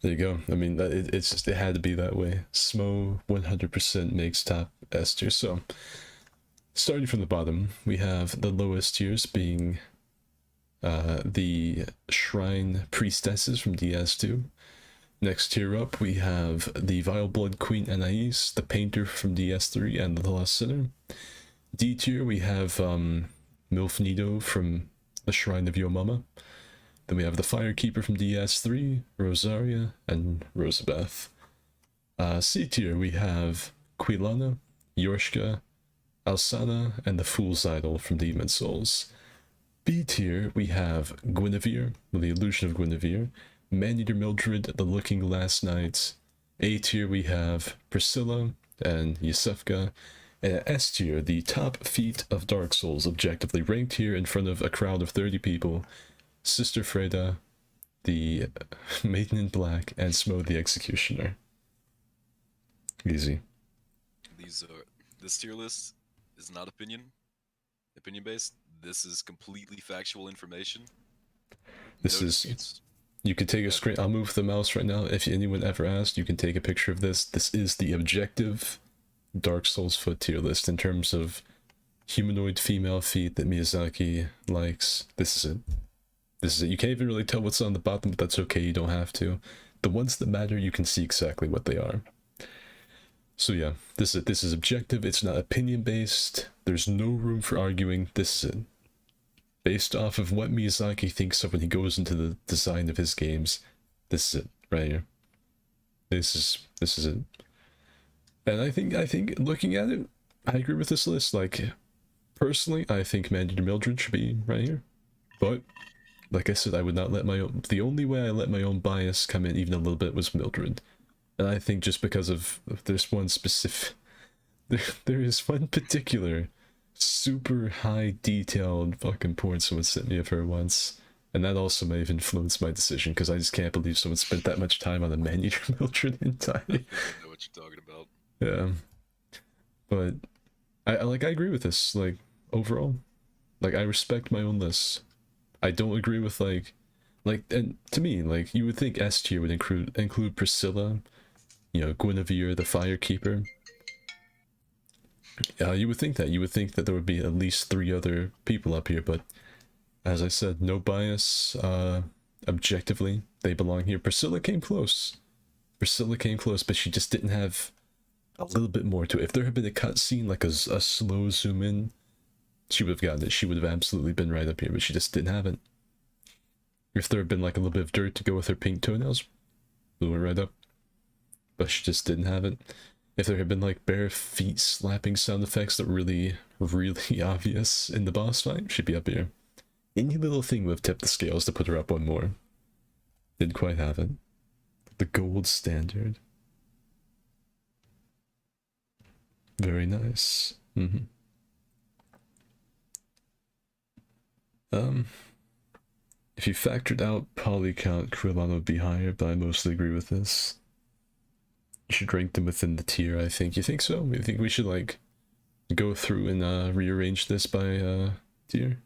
Speaker 1: there you go. I mean, it's just, it had to be that way. Smo 100% makes top S tier. So, starting from the bottom, we have the lowest tiers being the Shrine Priestesses from DS2. Next tier up, we have the Vile Blood Queen Anais, the Painter from DS3, and the Lost Sinner. D tier, we have Milf Nido from the Shrine of Your Mama. Then we have the Firekeeper from DS3, Rosaria, and Rosabeth. C tier, we have Quilana, Yorshka, Alsana, and the Fool's Idol from Demon Souls. B tier, we have Guinevere, the Illusion of Guinevere, Maneater Mildred, the Looking Glass Knight. A tier, we have Priscilla and Yusufka. And S tier, the top feat of Dark Souls, objectively ranked here in front of a crowd of 30 people, Sister Freda, the Maiden in Black, and Smo the Executioner. Easy.
Speaker 2: These are this tier list is not opinion based. This is completely factual information.
Speaker 1: This
Speaker 2: No
Speaker 1: is,
Speaker 2: disputes.
Speaker 1: you could take a
Speaker 2: Ever.
Speaker 1: screen. I'll move the mouse right now. If anyone ever asked, you can take a picture of this. This is the objective Dark Souls foot tier list in terms of humanoid female feet that Miyazaki likes. This is it. This is it. You can't even really tell what's on the bottom, but that's okay. You don't have to. The ones that matter, you can see exactly what they are. So yeah, this is it. This is objective. It's not opinion based. There's no room for arguing. This is it. Based off of what Miyazaki thinks of when he goes into the design of his games, this is it right here. This is it. And I think looking at it, I agree with this list. Like personally, I think Mandy Mildred should be right here. But like I said, I would not let my own. The only way I let my own bias come in even a little bit was Mildred, and I think just because of this one specific, there is one particular super high detailed fucking porn someone sent me of her once, and that also may have influenced my decision because I just can't believe someone spent that much time on a man-eater Mildred hentai.
Speaker 2: I know what you're talking about.
Speaker 1: Yeah, but I agree with this. Like overall, like I respect my own lists. I don't agree with and to me like you would think S tier would include Priscilla, you know, Guinevere the Firekeeper. You would think that there would be at least 3 other people up here, but as I said, no bias. Objectively, they belong here. Priscilla came close. But she just didn't have a little bit more to it. If there had been a cutscene, like a slow zoom in, she would have gotten it. She would have absolutely been right up here, but she just didn't have it. If there had been like a little bit of dirt to go with her pink toenails, it went right up. But she just didn't have it. If there had been like bare feet slapping sound effects that were really, really obvious in the boss fight, she'd be up here. Any little thing would have tipped the scales to put her up one more. Didn't quite have it. The gold standard. Very nice. If you factored out poly count, Krillon would be higher, but I mostly agree with this. You should rank them within the tier, I think. You think so? You think we should, like, go through and rearrange this by tier?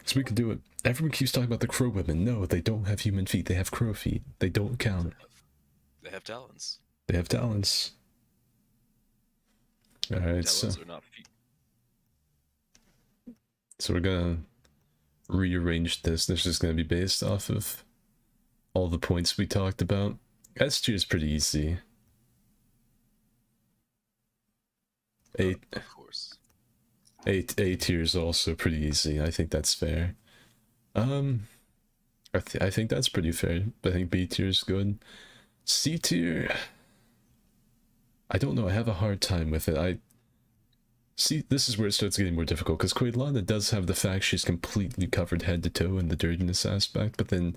Speaker 1: So we could do it. Everyone keeps talking about the crow women. No, they don't have human feet. They have crow feet. They don't count.
Speaker 2: They have talons.
Speaker 1: They have talons. Alright,
Speaker 2: Talons are not feet.
Speaker 1: so we're gonna rearrange this. This is gonna be based off of all the points we talked about. S tier is pretty easy. A tier is also pretty easy. I think that's fair. I think that's pretty fair. I think B tier is good. C tier, I don't know. I have a hard time with it. See, this is where it starts getting more difficult, because Quaidlana does have the fact she's completely covered head to toe in the dirtiness aspect, but then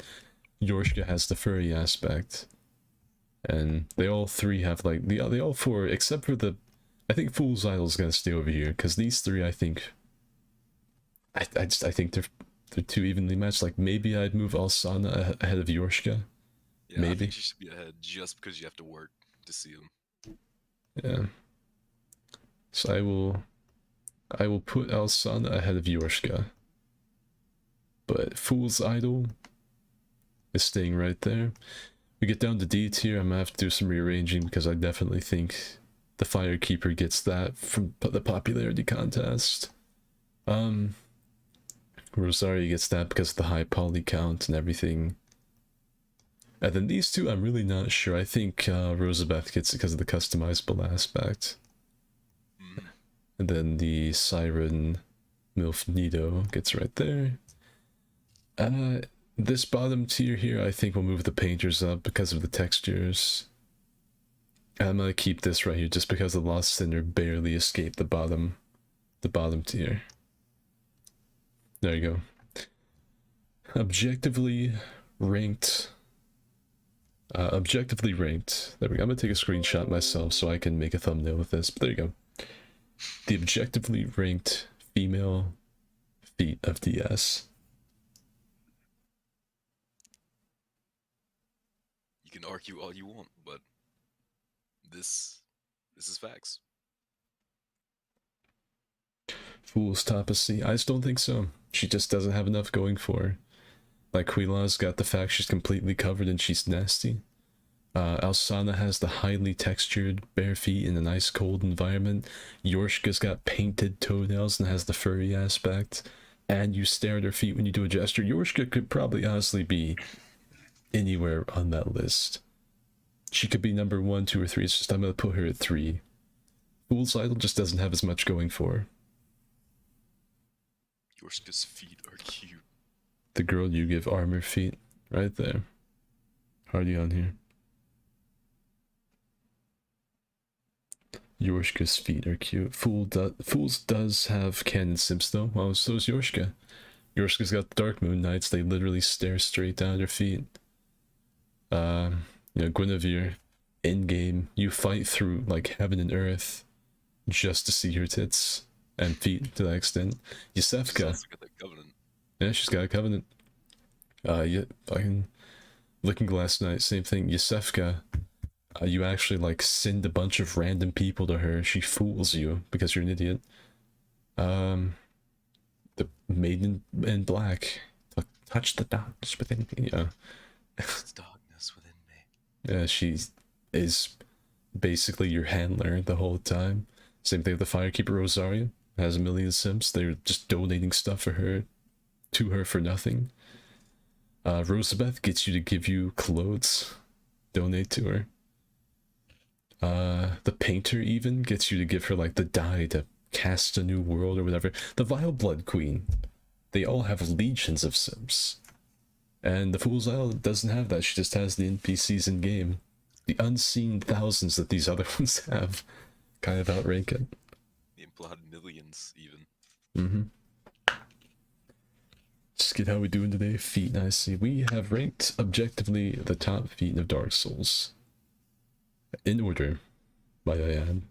Speaker 1: Yorshka has the furry aspect. And they all 3 have, like, they all 4, except for I think Fool's Idol's gonna stay over here, because these 3, I think, I think they're too evenly matched. Like, maybe I'd move Alsana ahead of Yorshka.
Speaker 2: Yeah,
Speaker 1: maybe.
Speaker 2: I think she should be ahead just because you have to work to see them.
Speaker 1: Yeah. So I will put Alsana ahead of Yorshka. But Fool's Idol is staying right there. We get down to D tier, I'm gonna have to do some rearranging because I definitely think the Firekeeper gets that from the popularity contest. Rosaria gets that because of the high poly count and everything. And then these 2, I'm really not sure. I think Rosabeth gets it because of the customizable aspect. And then the Siren Milf Nido gets right there. This bottom tier here, I think we'll move the painters up because of the textures. I'm gonna keep this right here just because the Lost Cinder barely escaped the bottom tier. There you go. Objectively ranked. There we go. I'm gonna take a screenshot myself so I can make a thumbnail with this. But there you go. The objectively ranked female feet of DS.
Speaker 2: You can argue all you want, but This is facts.
Speaker 1: Fool's top of C. I just don't think so. She just doesn't have enough going for her. Like, Quila's got the fact she's completely covered and she's nasty. Alsana has the highly textured bare feet in a nice cold environment. Yorshka's got painted toenails and has the furry aspect. And you stare at her feet when you do a gesture. Yorshka could probably honestly be anywhere on that list. She could be number 1, 2, or 3. It's just I'm gonna put her at 3. Fool's Idol just doesn't have as much going for her.
Speaker 2: Yorshka's feet are cute.
Speaker 1: The girl you give armor feet, right there. Hardy on here. Yorshka's feet are cute. Fools does have canon simps though. Well, so's Yorshka. Yorshka's got the Dark Moon Knights. They literally stare straight down at her feet. You know, Guinevere, in game, you fight through like heaven and earth just to see her tits and feet to that extent. Yusefka, yeah, she's got a covenant. Yeah, fucking Looking Glass Knight, same thing. Yusefka, you actually like send a bunch of random people to her. She fools you because you're an idiot. The Maiden in Black, touch the darkness within me. Yeah.
Speaker 2: Darkness within me.
Speaker 1: Yeah, she is basically your handler the whole time. Same thing with the Firekeeper Rosaria. Has a million simps. They're just donating stuff for her, to her for nothing. Rosabeth gets you to give you clothes. Donate to her. The Painter even gets you to give her like the dye to cast a new world or whatever. The Vile Blood Queen. They all have legions of simps. And the Fool's Isle doesn't have that. She just has the NPCs in game. The unseen thousands that these other ones have kind of outrank it.
Speaker 2: The implied millions, even.
Speaker 1: Mm-hmm. Skid, how we doing today? Feet, I see. We have ranked objectively the top feet of Dark Souls. In order, might I add.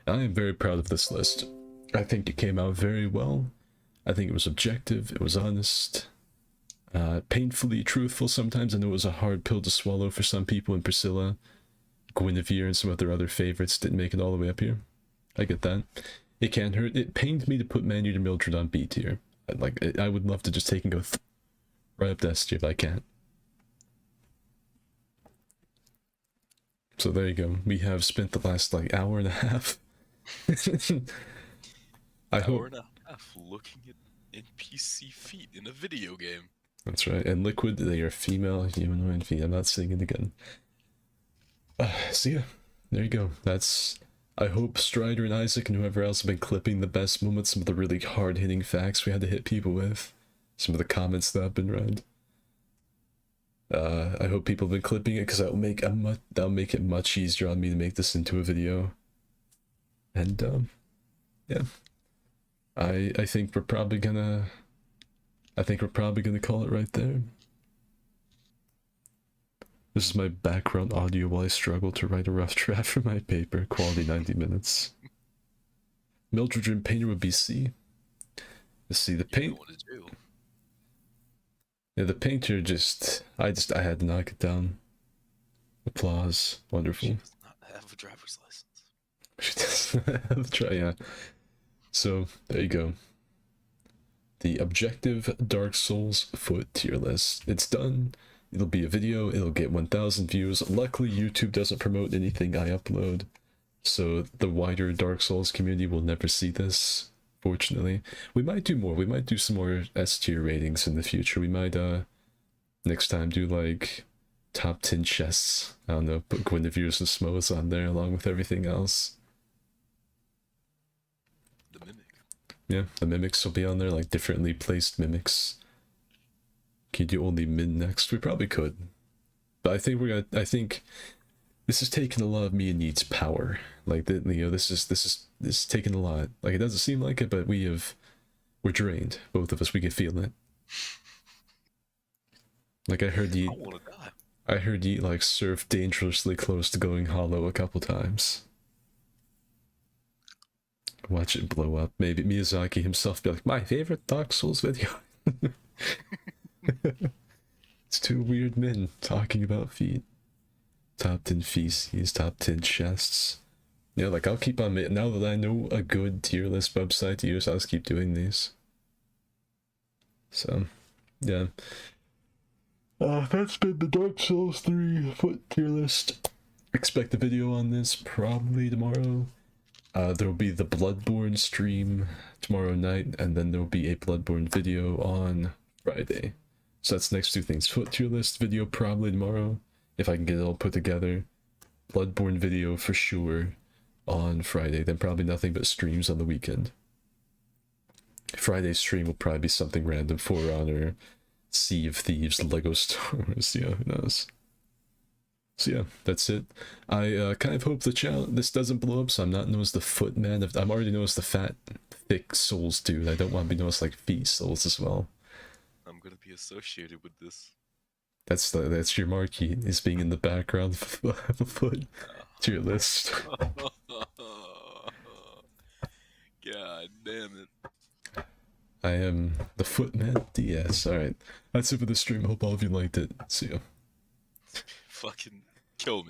Speaker 1: I am very proud of this list. I think it came out very well. I think it was objective, it was honest. Painfully truthful sometimes. I know it was a hard pill to swallow for some people, and Priscilla, Guinevere, and some of their other favorites didn't make it all the way up here. I get that. It can hurt. It pained me to put Manu to Mildred on B tier. I would love to just take and go right up to S tier, but I can't. So there you go. We have spent the last like hour and a half.
Speaker 2: Hour and a half looking at NPC feet in a video game.
Speaker 1: That's right. And Liquid, they are female humanoid feet. I'm not saying it again. So yeah, there you go. That's. I hope Strider and Isaac and whoever else have been clipping the best moments, some of the really hard-hitting facts we had to hit people with, some of the comments that have been read. I hope people have been clipping it because that'll make it much easier on me to make this into a video. And yeah, I think we're probably gonna call it right there. This is my background audio while I struggle to write a rough draft for my paper. Quality 90 minutes. Mildred and Painter would be C. Let's see, the paint. Yeah, the Painter I had to knock it down. Applause. Wonderful.
Speaker 2: She does not have a driver's license.
Speaker 1: She does not have yeah. So, there you go. The objective Dark Souls foot tier list. It's done. It'll be a video, it'll get 1,000 views. Luckily, YouTube doesn't promote anything I upload, so the wider Dark Souls community will never see this, fortunately. We might do more, we might do some more S tier ratings in the future. We might, next time do, like, top 10 chests. I don't know, put Guinevere's and Smo's on there along with everything else.
Speaker 2: The Mimic.
Speaker 1: Yeah, the Mimics will be on there, like, differently placed Mimics. Can you do only mid next? We probably could. But I think I think this is taking a lot of me and Need's power. Like, this is taking a lot. Like, it doesn't seem like it, but we're drained. Both of us, we can feel it. Like, I heard you like surf dangerously close to going hollow a couple times. Watch it blow up. Maybe Miyazaki himself be like, my favorite Dark Souls video. It's two weird men talking about feet. top 10 feces, top 10 chests. Yeah, like I'll keep on now that I know a good tier list website to use, I'll just keep doing these. So, yeah. That's been the Dark Souls 3 foot tier list. Expect a video on this probably tomorrow. There'll be the Bloodborne stream tomorrow night, and then there'll be a Bloodborne video on Friday. So that's the next two things. Foot tier list video probably tomorrow, if I can get it all put together. Bloodborne video for sure on Friday, then probably nothing but streams on the weekend. Friday's stream will probably be something random, For Honor, Sea of Thieves, Lego Star Wars, yeah, who knows. So yeah, that's it. I kind of hope this doesn't blow up, so I'm not known as the footman. I'm already known as the fat, thick souls dude. I don't want to be known as like feet souls as well.
Speaker 2: I'm gonna be associated with this.
Speaker 1: That's your marquee, is being in the background of a foot to your list.
Speaker 2: God damn it.
Speaker 1: I am the footman DS. Alright, that's it for the stream. Hope all of you liked it. See ya.
Speaker 2: Fucking kill me.